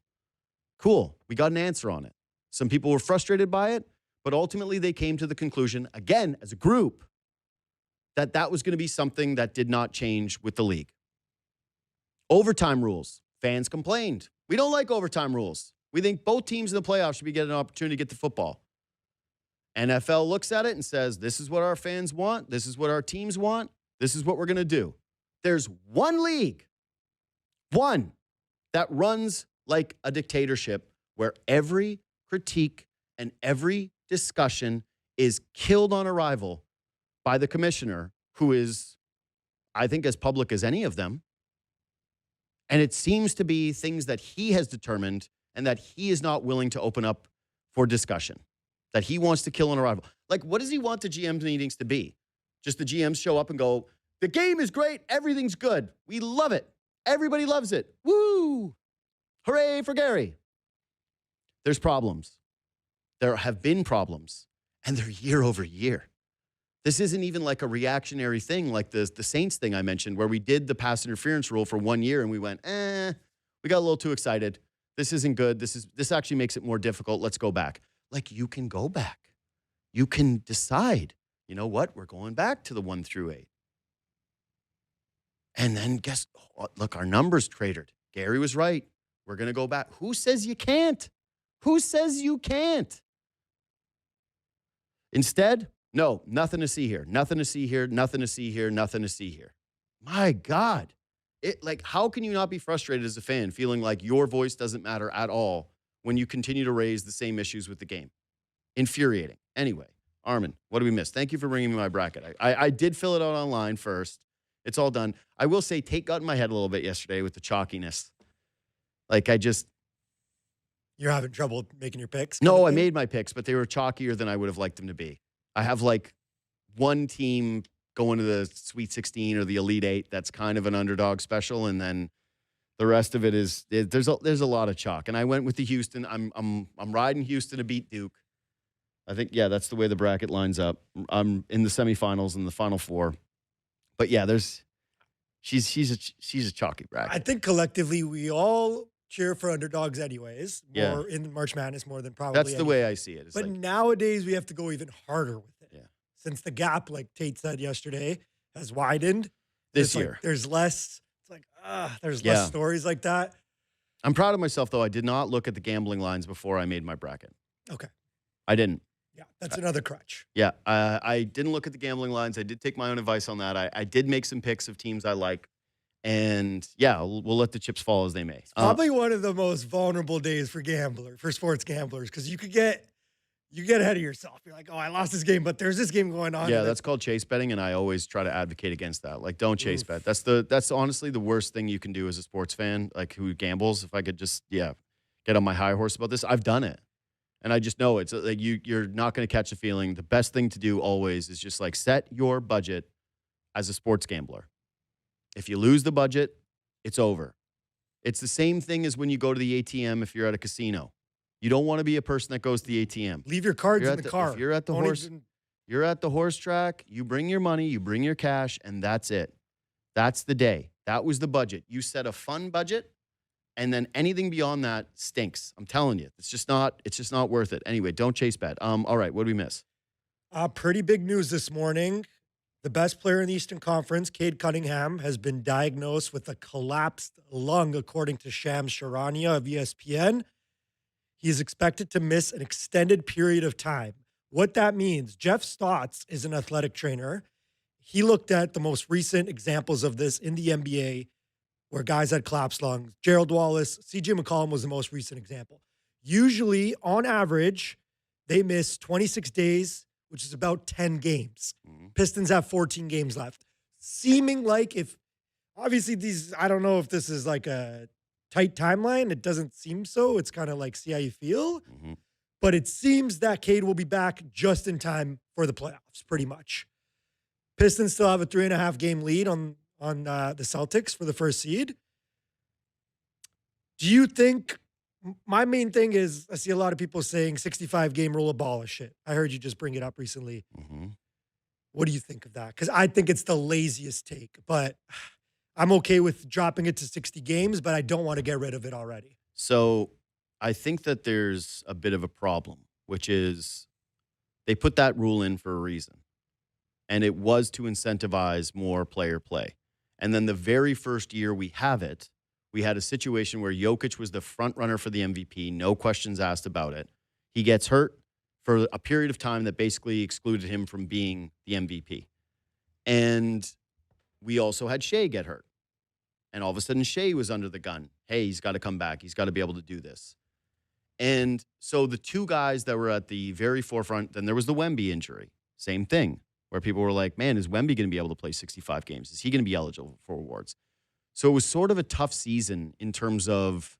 Cool. We got an answer on it. Some people were frustrated by it, but ultimately they came to the conclusion, again, as a group, that that was going to be something that did not change with the league. Overtime rules. Fans complained. We don't like overtime rules. We think both teams in the playoffs should be getting an opportunity to get the football. NFL looks at it and says, this is what our fans want. This is what our teams want. This is what we're going to do. There's one league, one, that runs like a dictatorship where every critique and every discussion is killed on arrival by the commissioner, who is, I think, as public as any of them. And it seems to be things that he has determined and that he is not willing to open up for discussion, that he wants to kill on arrival. Like, what does he want the GM meetings to be? Just the GMs show up and go, the game is great. Everything's good. We love it. Everybody loves it. Woo! Hooray for Gary. There's problems. There have been problems, and they're year over year. This isn't even like a reactionary thing like the Saints thing I mentioned, where we did the pass interference rule for 1 year and we went, we got a little too excited. This isn't good. This actually makes it more difficult. Let's go back. Like, you can go back. You can decide, you know what? We're going back to the 1 through 8. And then look, our numbers cratered. Gary was right. We're going to go back. Who says you can't? Who says you can't? Instead, no, nothing to see here. Nothing to see here. Nothing to see here. Nothing to see here. My God. How can you not be frustrated as a fan, feeling like your voice doesn't matter at all when you continue to raise the same issues with the game? Infuriating. Anyway, Armin, what do we miss? Thank you for bringing me my bracket. I did fill it out online first. It's all done. I will say, Tate got in my head a little bit yesterday with the chalkiness. You're having trouble making your picks? No, I made my picks, but they were chalkier than I would have liked them to be. I have one team going to the Sweet 16 or the Elite 8 that's kind of an underdog special, and then the rest of it is there's a lot of chalk. And I went with the Houston. I'm riding Houston to beat Duke. I think, yeah, that's the way the bracket lines up. I'm in the semifinals and the Final Four. But yeah, she's a chalky bracket. I think collectively we all cheer for underdogs anyways. Yeah. More in March Madness more than probably That's the way I see it. But nowadays we have to go even harder with it. Yeah. Since the gap, like Tate said yesterday, has widened. This year. There's less. It's like, there's less stories like that. I'm proud of myself, though. I did not look at the gambling lines before I made my bracket. Okay. I didn't. Yeah, that's another crutch. Yeah, I didn't look at the gambling lines. I did take my own advice on that. I did make some picks of teams I like. And, yeah, we'll let the chips fall as they may. It's probably one of the most vulnerable days for sports gamblers, because you get ahead of yourself. You're like, oh, I lost this game, but there's this game going on. Yeah, that's called chase betting, and I always try to advocate against that. Like, don't chase bet. That's honestly the worst thing you can do as a sports fan, like who gambles. If I could just, get on my high horse about this, I've done it. And I just know it's like you're not going to catch a feeling. The best thing to do always is just set your budget as a sports gambler. If you lose the budget, it's over. It's the same thing as when you go to the ATM if you're at a casino. You don't want to be a person that goes to the ATM. Leave your cards in the car. If you're at the You're at the horse track. You bring your money, you bring your cash, and that's it. That's the day. That was the budget. You set a fun budget, and then anything beyond that stinks. I'm telling you, it's just not worth it. Anyway, don't chase bad. All right, what did we miss? Pretty big news this morning. The best player in the Eastern Conference, Cade Cunningham, has been diagnosed with a collapsed lung, according to Shams Charania of ESPN. He is expected to miss an extended period of time. What that means, Jeff Stotts is an athletic trainer. He looked at the most recent examples of this in the NBA where guys had collapsed lungs. Gerald Wallace, CJ McCollum was the most recent example. Usually, on average, they miss 26 days, which is about 10 games. Pistons have 14 games left. Seeming like obviously I don't know if this is like a tight timeline. It doesn't seem so. It's kind of like see how you feel. But it seems that Cade will be back just in time for the playoffs, pretty much. Pistons still have a 3.5 game lead on the Celtics for the first seed. Do you think, my main thing is I see a lot of people saying 65 game rule abolish it. I heard you just bring it up recently. What do you think of that? Because I think it's the laziest take, but I'm okay with dropping it to 60 games, but I don't want to get rid of it already. So I think that there's a bit of a problem, which is they put that rule in for a reason. And it was to incentivize more player play. And then the very first year we have it, we had a situation where Jokic was the front runner for the MVP, no questions asked about it. He gets hurt for a period of time that basically excluded him from being the MVP. And we also had Shea get hurt. And all of a sudden, Shea was under the gun. Hey, he's got to come back. He's got to be able to do this. And so the two guys that were at the very forefront, then there was the Wemby injury. Same thing, where people were like, man, is Wemby going to be able to play 65 games? Is he going to be eligible for awards? So it was sort of a tough season in terms of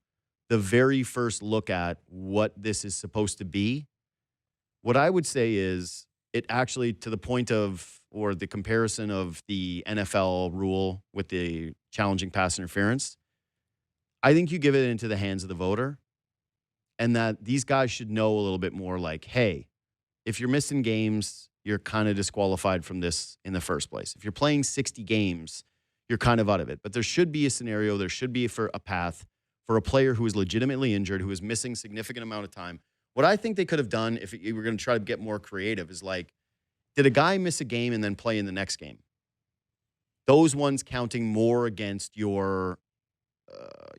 the very first look at what this is supposed to be. What I would say is it actually, to the point of, or the comparison of the NFL rule with the challenging pass interference, I think you give it into the hands of the voter, and that these guys should know a little bit more like, hey, if you're missing games, you're kind of disqualified from this in the first place. If you're playing 60 games, you're kind of out of it. But there should be a scenario, there should be a path for a player who is legitimately injured, who is missing significant amount of time. What I think they could have done, if you were going to try to get more creative, is like, did a guy miss a game and then play in the next game? Those ones counting more against your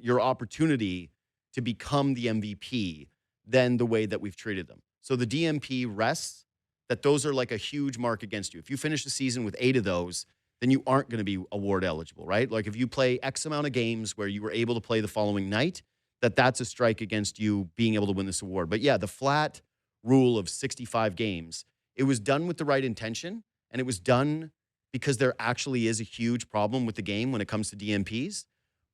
opportunity to become the MVP than the way that we've treated them. So the DMP rests, that those are like a huge mark against you. If you finish the season with 8 of those, then you aren't going to be award eligible, right? Like if you play X amount of games where you were able to play the following night, that's a strike against you being able to win this award. But yeah, the flat rule of 65 games, it was done with the right intention, and it was done because there actually is a huge problem with the game when it comes to DMPs.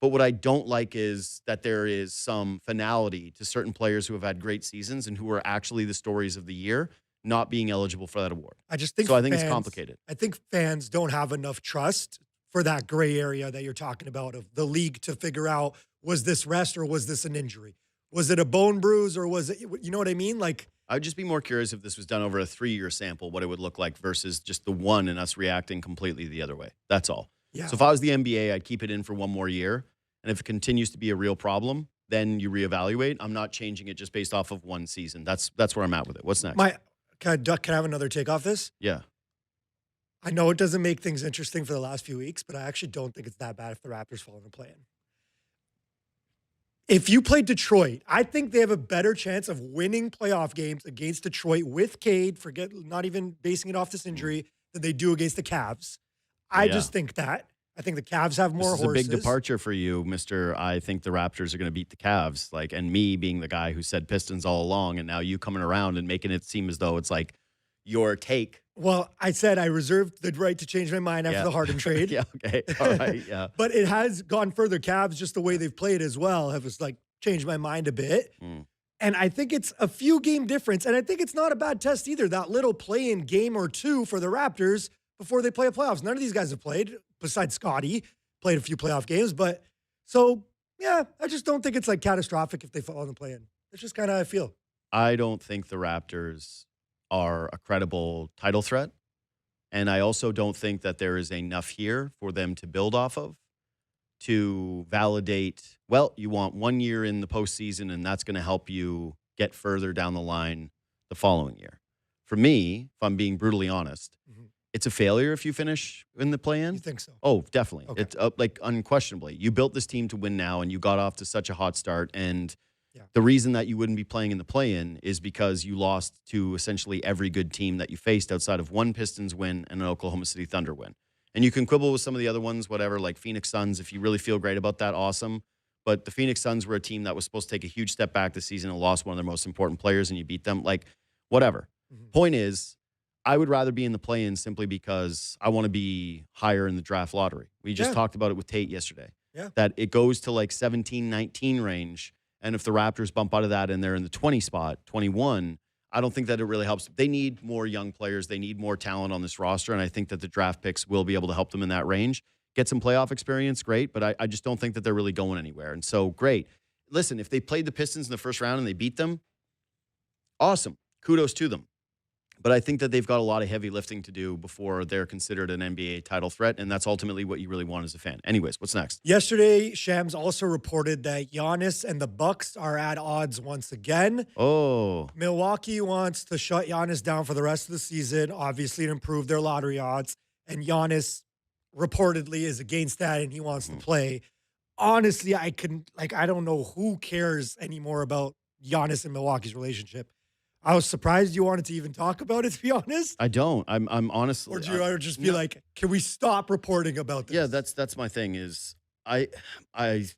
But what I don't like is that there is some finality to certain players who have had great seasons and who are actually the stories of the year not being eligible for that award. I just think so. I think it's complicated. I think fans don't have enough trust for that gray area that you're talking about of the league to figure out, was this rest or was this an injury? Was it a bone bruise or was it, you know what I mean? Like, I would just be more curious if this was done over a 3-year sample, what it would look like versus just the one and us reacting completely the other way. That's all. Yeah. So if I was the NBA, I'd keep it in for one more year. And if it continues to be a real problem, then you reevaluate. I'm not changing it just based off of one season. That's where I'm at with it. What's next? Can I have another take off this? Yeah. I know it doesn't make things interesting for the last few weeks, but I actually don't think it's that bad if the Raptors fall into play-in. If you play Detroit, I think they have a better chance of winning playoff games against Detroit with Cade, forget not even basing it off this injury, than they do against the Cavs. I just think that. I think the Cavs have more horses. This is a big departure for you, Mr. I think the Raptors are going to beat the Cavs. Like, and me being the guy who said Pistons all along, and now you coming around and making it seem as though it's like your take. Well, I said I reserved the right to change my mind after the Harden trade. Yeah, okay. All right, yeah. But it has gone further. Cavs, just the way they've played as well, have changed my mind a bit. And I think it's a few game difference. And I think it's not a bad test either. That little play-in game or two for the Raptors before they play playoffs. None of these guys have played, besides Scotty, played a few playoff games. But so, yeah, I just don't think it's catastrophic if they fall in the play-in. It's just kind of how I feel. I don't think the Raptors are a credible title threat. And I also don't think that there is enough here for them to build off of to validate, well, you want 1 year in the postseason, and that's going to help you get further down the line the following year. For me, if I'm being brutally honest, it's a failure if you finish in the play-in. You think so? Oh, definitely. Okay. It's like unquestionably. You built this team to win now, and you got off to such a hot start. And the reason that you wouldn't be playing in the play-in is because you lost to essentially every good team that you faced outside of one Pistons win and an Oklahoma City Thunder win. And you can quibble with some of the other ones, whatever, like Phoenix Suns. If you really feel great about that, awesome. But the Phoenix Suns were a team that was supposed to take a huge step back this season and lost one of their most important players, and you beat them. Like, whatever. Point is, I would rather be in the play-in simply because I want to be higher in the draft lottery. We just talked about it with Tate yesterday. Yeah. That it goes to like 17, 19 range. And if the Raptors bump out of that and they're in the 20 spot, 21, I don't think that it really helps. They need more young players. They need more talent on this roster. And I think that the draft picks will be able to help them in that range. Get some playoff experience, great. But I just don't think that they're really going anywhere. And so, great. Listen, if they played the Pistons in the first round and they beat them, awesome. Kudos to them. But I think that they've got a lot of heavy lifting to do before they're considered an NBA title threat, and that's ultimately what you really want as a fan. Anyways, what's next? Yesterday, Shams also reported that Giannis and the Bucks are at odds once again. Oh. Milwaukee wants to shut Giannis down for the rest of the season, obviously to improve their lottery odds, and Giannis reportedly is against that, and he wants to play. Honestly, I don't know who cares anymore about Giannis and Milwaukee's relationship. I was surprised you wanted to even talk about it, to be honest. I don't. I'm honestly. Or do you ever just be like, can we stop reporting about this? Yeah, that's my thing is I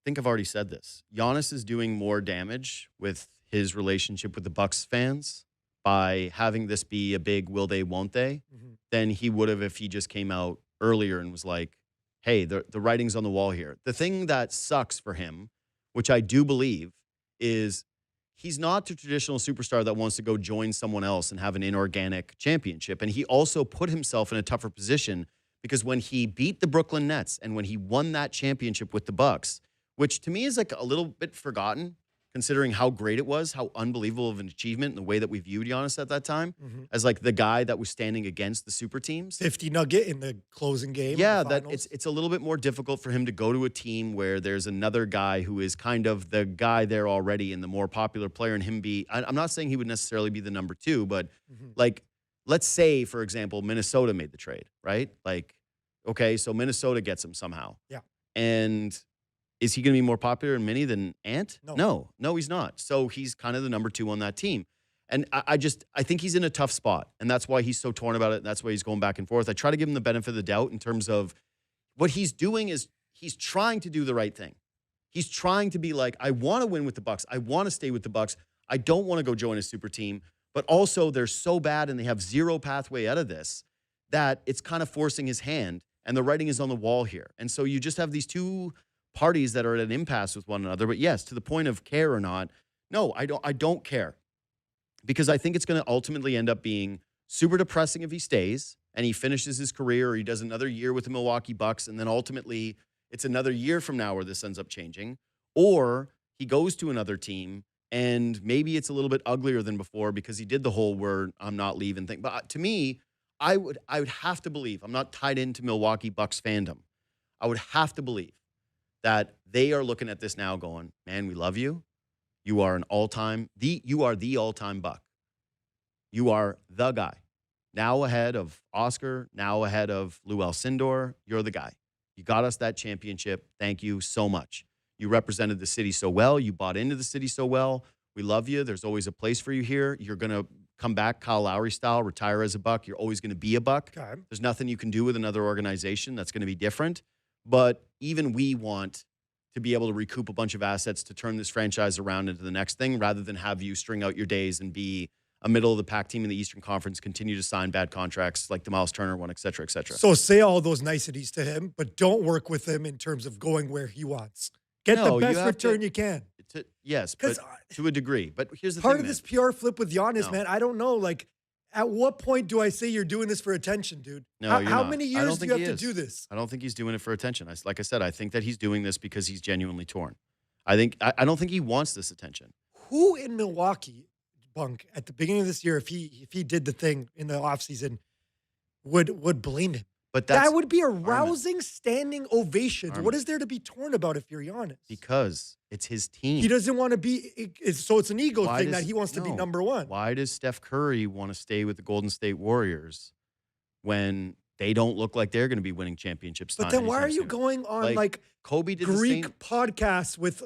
think I've already said this. Giannis is doing more damage with his relationship with the Bucks fans by having this be a big will they, won't they, than he would have if he just came out earlier and was like, hey, the writing's on the wall here. The thing that sucks for him, which I do believe, is he's not the traditional superstar that wants to go join someone else and have an inorganic championship. And he also put himself in a tougher position because when he beat the Brooklyn Nets and when he won that championship with the Bucks, which to me is like a little bit forgotten considering how great it was, how unbelievable of an achievement in the way that we viewed Giannis at that time as like the guy that was standing against the super teams. 50 nugget in the closing game. Yeah, that it's a little bit more difficult for him to go to a team where there's another guy who is kind of the guy there already and the more popular player, and him be, I'm not saying he would necessarily be the number two, but like, let's say, for example, Minnesota made the trade, right? Like, okay, so Minnesota gets him somehow. Yeah. And is he going to be more popular in Minnie than Ant? No, he's not. So he's kind of the number two on that team. And I think he's in a tough spot. And that's why he's so torn about it. And that's why he's going back and forth. I try to give him the benefit of the doubt in terms of what he's doing is he's trying to do the right thing. He's trying to be like, I want to win with the Bucks. I want to stay with the Bucks. I don't want to go join a super team. But also they're so bad and they have zero pathway out of this that it's kind of forcing his hand. And the writing is on the wall here. And so you just have these two parties that are at an impasse with one another. But yes, to the point of care or not, no, I don't care. Because I think it's going to ultimately end up being super depressing if he stays and he finishes his career or he does another year with the Milwaukee Bucks and then ultimately it's another year from now where this ends up changing. Or he goes to another team and maybe it's a little bit uglier than before because he did the whole word I'm not leaving thing. But to me, I would have to believe, I'm not tied into Milwaukee Bucks fandom. I would have to believe that they are looking at this now going, man, we love you. You are you are the all-time Buck. You are the guy. Now ahead of Oscar, now ahead of Lou Alcindor, you're the guy. You got us that championship. Thank you so much. You represented the city so well. You bought into the city so well. We love you. There's always a place for you here. You're going to come back Kyle Lowry style, retire as a Buck. You're always going to be a Buck. Okay. There's nothing you can do with another organization that's going to be different. But even we want to be able to recoup a bunch of assets to turn this franchise around into the next thing rather than have you string out your days and be a middle-of-the-pack team in the Eastern Conference, continue to sign bad contracts like the Miles Turner one, et cetera, et cetera. So say all those niceties to him, but don't work with him in terms of going where he wants. Get the best return you can. Yes, but to a degree. But here's the part thing, of this PR flip with Giannis, man, I don't know. Like, at what point do I say you're doing this for attention, dude? No, how many years do you have to do this? I don't think he's doing it for attention. Like I said, I think that he's doing this because he's genuinely torn. I don't think he wants this attention. Who in Milwaukee, Bunk, at the beginning of this year, if he did the thing in the offseason, would blame him. But that would be a rousing standing ovation. What is there to be torn about if you're Giannis? Because it's his team. He doesn't want to be, so it's an ego thing that he wants to be number one. Why does Steph Curry want to stay with the Golden State Warriors when they don't look like they're going to be winning championships? But then why are you going on like Kobe did Greek the same podcasts with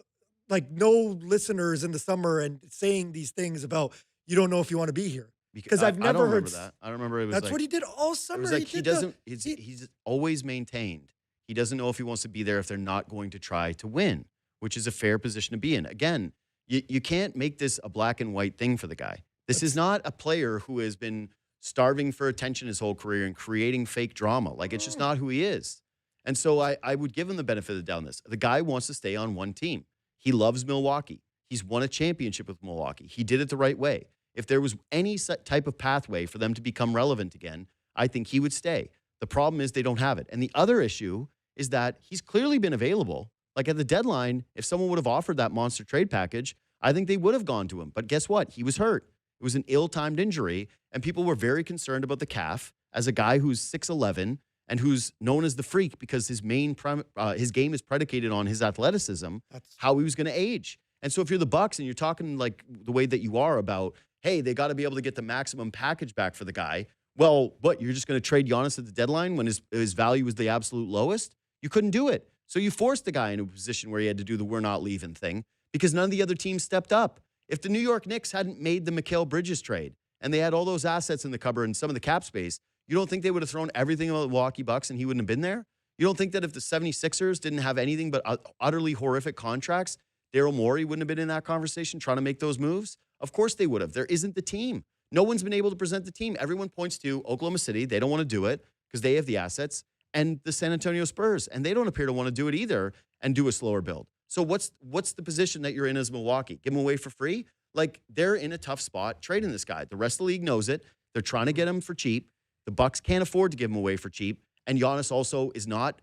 like no listeners in the summer and saying these things about you don't know if you want to be here? Because I've never heard that. I don't remember. It was that's like, what he did all summer. It was like he doesn't. He's always maintained he doesn't know if he wants to be there if they're not going to try to win, which is a fair position to be in. Again, you can't make this a black and white thing for the guy. This is not a player who has been starving for attention his whole career and creating fake drama. Like, it's just not who he is. And so I would give him the benefit of the doubt on this. The guy wants to stay on one team. He loves Milwaukee. He's won a championship with Milwaukee. He did it the right way. If there was any type of pathway for them to become relevant again, I think he would stay. The problem is they don't have it. And the other issue is that he's clearly been available. Like at the deadline, if someone would have offered that monster trade package, I think they would have gone to him. But guess what? He was hurt. It was an ill-timed injury, and people were very concerned about the calf as a guy who's 6'11", and who's known as the freak because his his game is predicated on his athleticism, how he was going to age. And so if you're the Bucks and you're talking like the way that you are about, hey, they got to be able to get the maximum package back for the guy. Well, what, you're just going to trade Giannis at the deadline when his value was the absolute lowest? You couldn't do it. So you forced the guy into a position where he had to do the we're not leaving thing because none of the other teams stepped up. If the New York Knicks hadn't made the Mikal Bridges trade and they had all those assets in the cupboard and some of the cap space, you don't think they would have thrown everything on the Milwaukee Bucks and he wouldn't have been there? You don't think that if the 76ers didn't have anything but utterly horrific contracts, Daryl Morey wouldn't have been in that conversation trying to make those moves? Of course they would have. There isn't the team. No one's been able to present the team. Everyone points to Oklahoma City. They don't want to do it because they have the assets, and the San Antonio Spurs, and they don't appear to want to do it either and do a slower build. So what's the position that you're in as Milwaukee? Give him away for free? Like, they're in a tough spot trading this guy. The rest of the league knows it. They're trying to get him for cheap. The Bucks can't afford to give him away for cheap. And Giannis also is not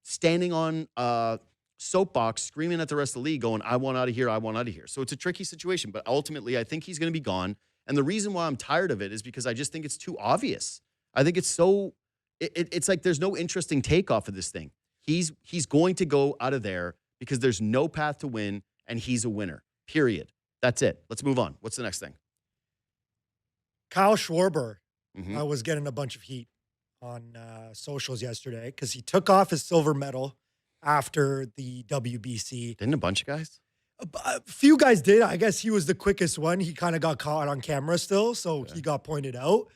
standing on soapbox screaming at the rest of the league going, I want out of here, I want out of here. So it's a tricky situation, but ultimately I think he's going to be gone. And the reason why I'm tired of it is because I just think it's too obvious. I think it's so, it's like there's no interesting takeoff of this thing. He's going to go out of there because there's no path to win and he's a winner, period. That's it. Let's move on. What's the next thing? Kyle Schwarber was getting a bunch of heat on socials yesterday because he took off his silver medal after the WBC. Didn't a bunch of guys? A few guys did. I guess he was the quickest one. He kind of got caught on camera still, so he got pointed out.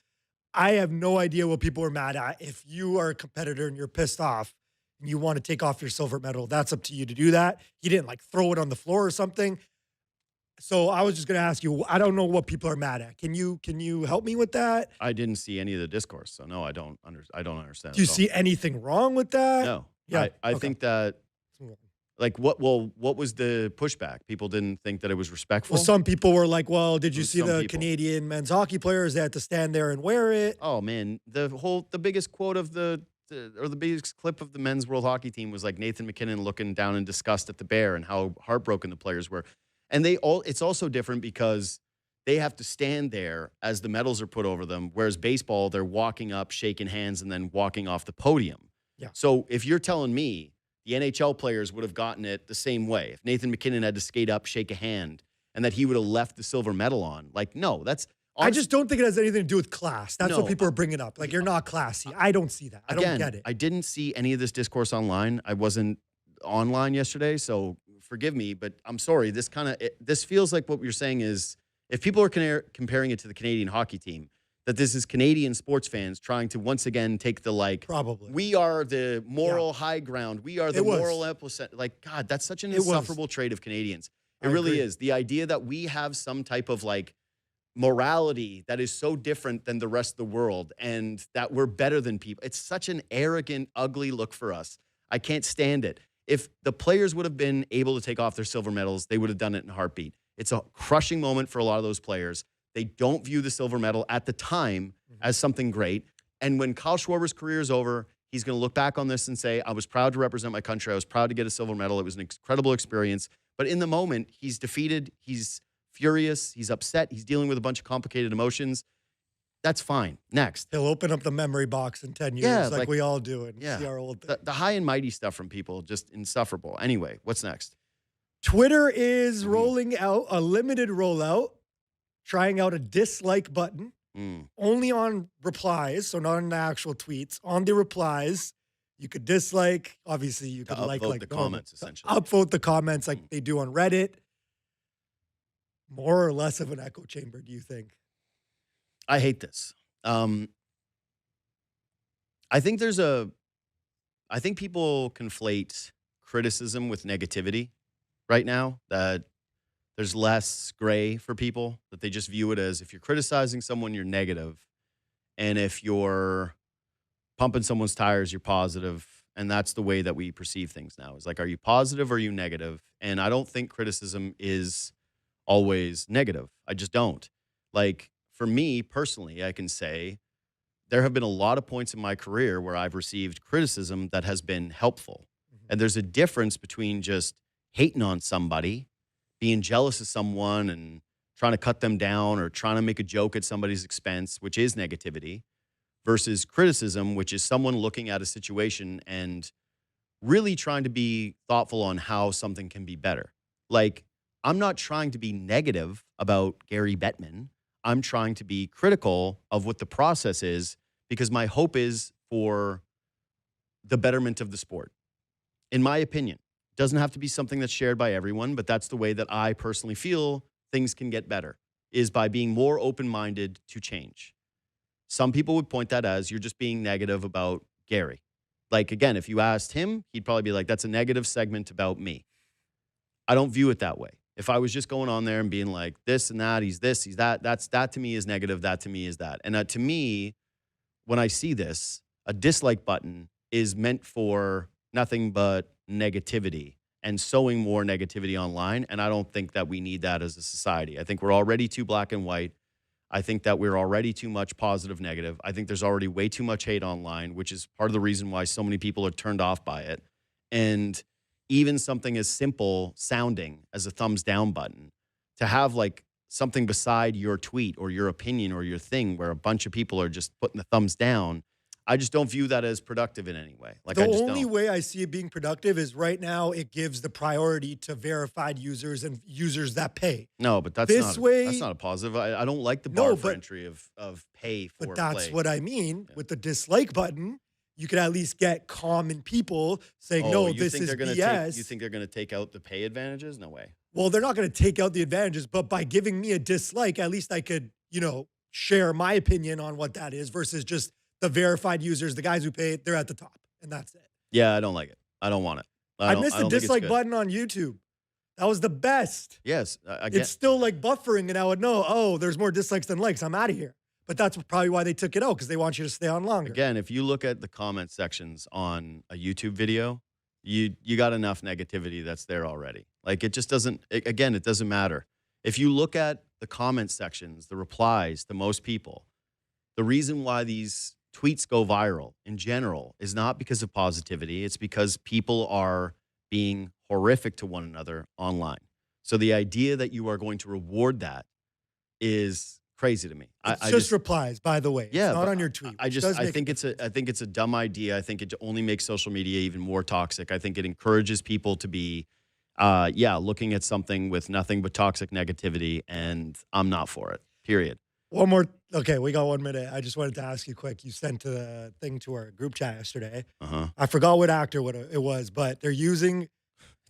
I have no idea what people are mad at. If you are a competitor and you're pissed off and you want to take off your silver medal, that's up to you to do that. He didn't like throw it on the floor or something. So I was just going to ask you, I don't know what people are mad at. Can you help me with that? I didn't see any of the discourse, so no, I don't understand. Do you see anything wrong with that? No. Yeah. I think that, like, what was the pushback? People didn't think that it was respectful? Well, some people were like, well, did you see the Canadian men's hockey players? They had to stand there and wear it. Oh, man. The biggest quote of the biggest clip of the men's world hockey team was like Nathan McKinnon looking down in disgust at the bear and how heartbroken the players were. And it's also different because they have to stand there as the medals are put over them, whereas baseball, they're walking up, shaking hands, and then walking off the podium. Yeah. So if you're telling me the NHL players would have gotten it the same way, if Nathan McKinnon had to skate up, shake a hand, and that he would have left the silver medal on, like, no, that's... I just don't think it has anything to do with class. That's what people are bringing up. Like, you're not classy. I don't see that. I don't get it. I didn't see any of this discourse online. I wasn't online yesterday, so forgive me, but I'm sorry. This feels like what you're saying is, if people are comparing it to the Canadian hockey team, that this is Canadian sports fans trying to once again take the, like, probably we are the moral high ground. We are the moral epicenter. Like, God, that's such an insufferable trait of Canadians. It really is. The idea that we have some type of, like, morality that is so different than the rest of the world and that we're better than people. It's such an arrogant, ugly look for us. I can't stand it. If the players would have been able to take off their silver medals, they would have done it in a heartbeat. It's a crushing moment for a lot of those players. They don't view the silver medal at the time as something great. And when Kyle Schwarber's career is over, he's going to look back on this and say, I was proud to represent my country. I was proud to get a silver medal. It was an incredible experience. But in the moment, he's defeated. He's furious. He's upset. He's dealing with a bunch of complicated emotions. That's fine. Next. He'll open up the memory box in 10 years Yeah, like we all do and see our old thing. The high and mighty stuff from people, just insufferable. Anyway, what's next? Twitter is rolling out a limited rollout, trying out a dislike button only on replies, so not on the actual tweets. On the replies, you could dislike. Obviously, you could like the comments, essentially. Upvote the comments like they do on Reddit. More or less of an echo chamber, do you think? I hate this. I think I think people conflate criticism with negativity right now, that there's less gray for people, that they just view it as if you're criticizing someone, you're negative. And if you're pumping someone's tires, you're positive. And that's the way that we perceive things now. It's like, are you positive or are you negative? And I don't think criticism is always negative. I just don't. Like, for me personally, I can say there have been a lot of points in my career where I've received criticism that has been helpful. And there's a difference between just hating on somebody, being jealous of someone and trying to cut them down or trying to make a joke at somebody's expense, which is negativity, versus criticism, which is someone looking at a situation and really trying to be thoughtful on how something can be better. Like, I'm not trying to be negative about Gary Bettman. I'm trying to be critical of what the process is, because my hope is for the betterment of the sport. In my opinion, it doesn't have to be something that's shared by everyone, but that's the way that I personally feel things can get better, is by being more open-minded to change. Some people would point that as you're just being negative about Gary. Like, again, if you asked him, he'd probably be like, that's a negative segment about me. I don't view it that way. If I was just going on there and being like this and that, he's this, he's that, that to me is negative, that to me is that. And to me, when I see this, a dislike button is meant for nothing but negativity and sowing more negativity online. And I don't think that we need that as a society. I think we're already too black and white. I think that we're already too much positive, negative. I think there's already way too much hate online, which is part of the reason why so many people are turned off by it. And even something as simple sounding as a thumbs down button, to have like something beside your tweet or your opinion or your thing where a bunch of people are just putting the thumbs down, I just don't view that as productive in any way. Like, the only way I see it being productive is right now it gives the priority to verified users and users that pay. No, but that's not a positive. I don't like the bar for entry of pay for But that's play. what I mean. With the dislike button, you could at least get common people saying, no, this is BS. You think they're going to take out the pay advantages? No way. Well, they're not going to take out the advantages, but by giving me a dislike, at least I could, share my opinion on what that is versus just the verified users, the guys who pay, they're at the top, and that's it. Yeah, I don't like it. I don't want it. I missed the dislike button on YouTube. That was the best. Yes. It's still like buffering, and I would know, there's more dislikes than likes. I'm out of here. But that's probably why they took it out, because they want you to stay on longer. Again, if you look at the comment sections on a YouTube video, you got enough negativity that's there already. Like, it just doesn't, it doesn't matter. If you look at the comment sections, the replies to most people, the reason why these tweets go viral in general is not because of positivity. It's because people are being horrific to one another online. So the idea that you are going to reward that is crazy to me. It's just replies, by the way. Yeah, it's not on your tweet. I think it's a dumb idea. I think it only makes social media even more toxic. I think it encourages people to be, looking at something with nothing but toxic negativity, and I'm not for it. Period. One more. Okay, we got 1 minute. I just wanted to ask you quick. You sent a thing to our group chat yesterday. I forgot what actor it was, but they're using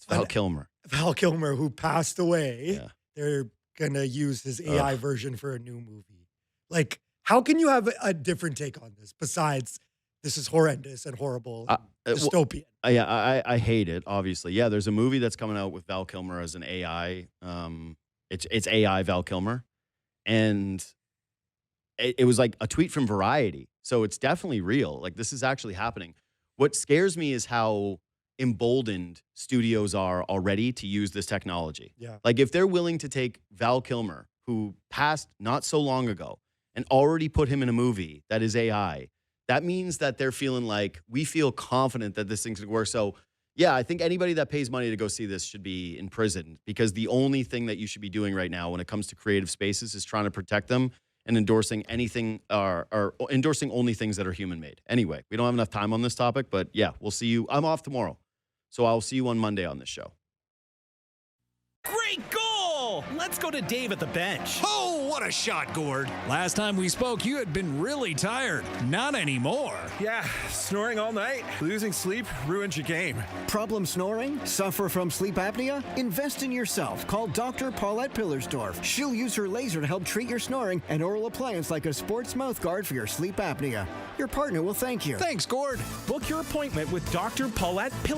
Val Kilmer. Val Kilmer, who passed away. Yeah. They're gonna use his AI version for a new movie. Like, how can you have a different take on this besides this is horrendous and horrible, dystopian? I hate it. Obviously, yeah. There's a movie that's coming out with Val Kilmer as an AI. It's AI Val Kilmer, and it was like a tweet from Variety, so it's definitely real. Like, this is actually happening. What scares me is how emboldened studios are already to use this technology. Yeah. Like, if they're willing to take Val Kilmer, who passed not so long ago, and already put him in a movie that is AI, that means that they're feeling like, we feel confident that this thing's going to work. So Yeah, I think anybody that pays money to go see this should be in prison, because the only thing that you should be doing right now when it comes to creative spaces is trying to protect them and endorsing anything or endorsing only things that are human made. Anyway, we don't have enough time on this topic, but yeah, we'll see you. I'm off tomorrow, so I'll see you on Monday on this show. Great goal! Let's go to Dave at the bench. Oh, what a shot, Gord. Last time we spoke, you had been really tired. Not anymore. Yeah, snoring all night. Losing sleep ruins your game. Problem snoring? Suffer from sleep apnea? Invest in yourself. Call Dr. Paulette Pillersdorf. She'll use her laser to help treat your snoring and oral appliance like a sports mouth guard for your sleep apnea. Your partner will thank you. Thanks, Gord. Book your appointment with Dr. Paulette Pillersdorf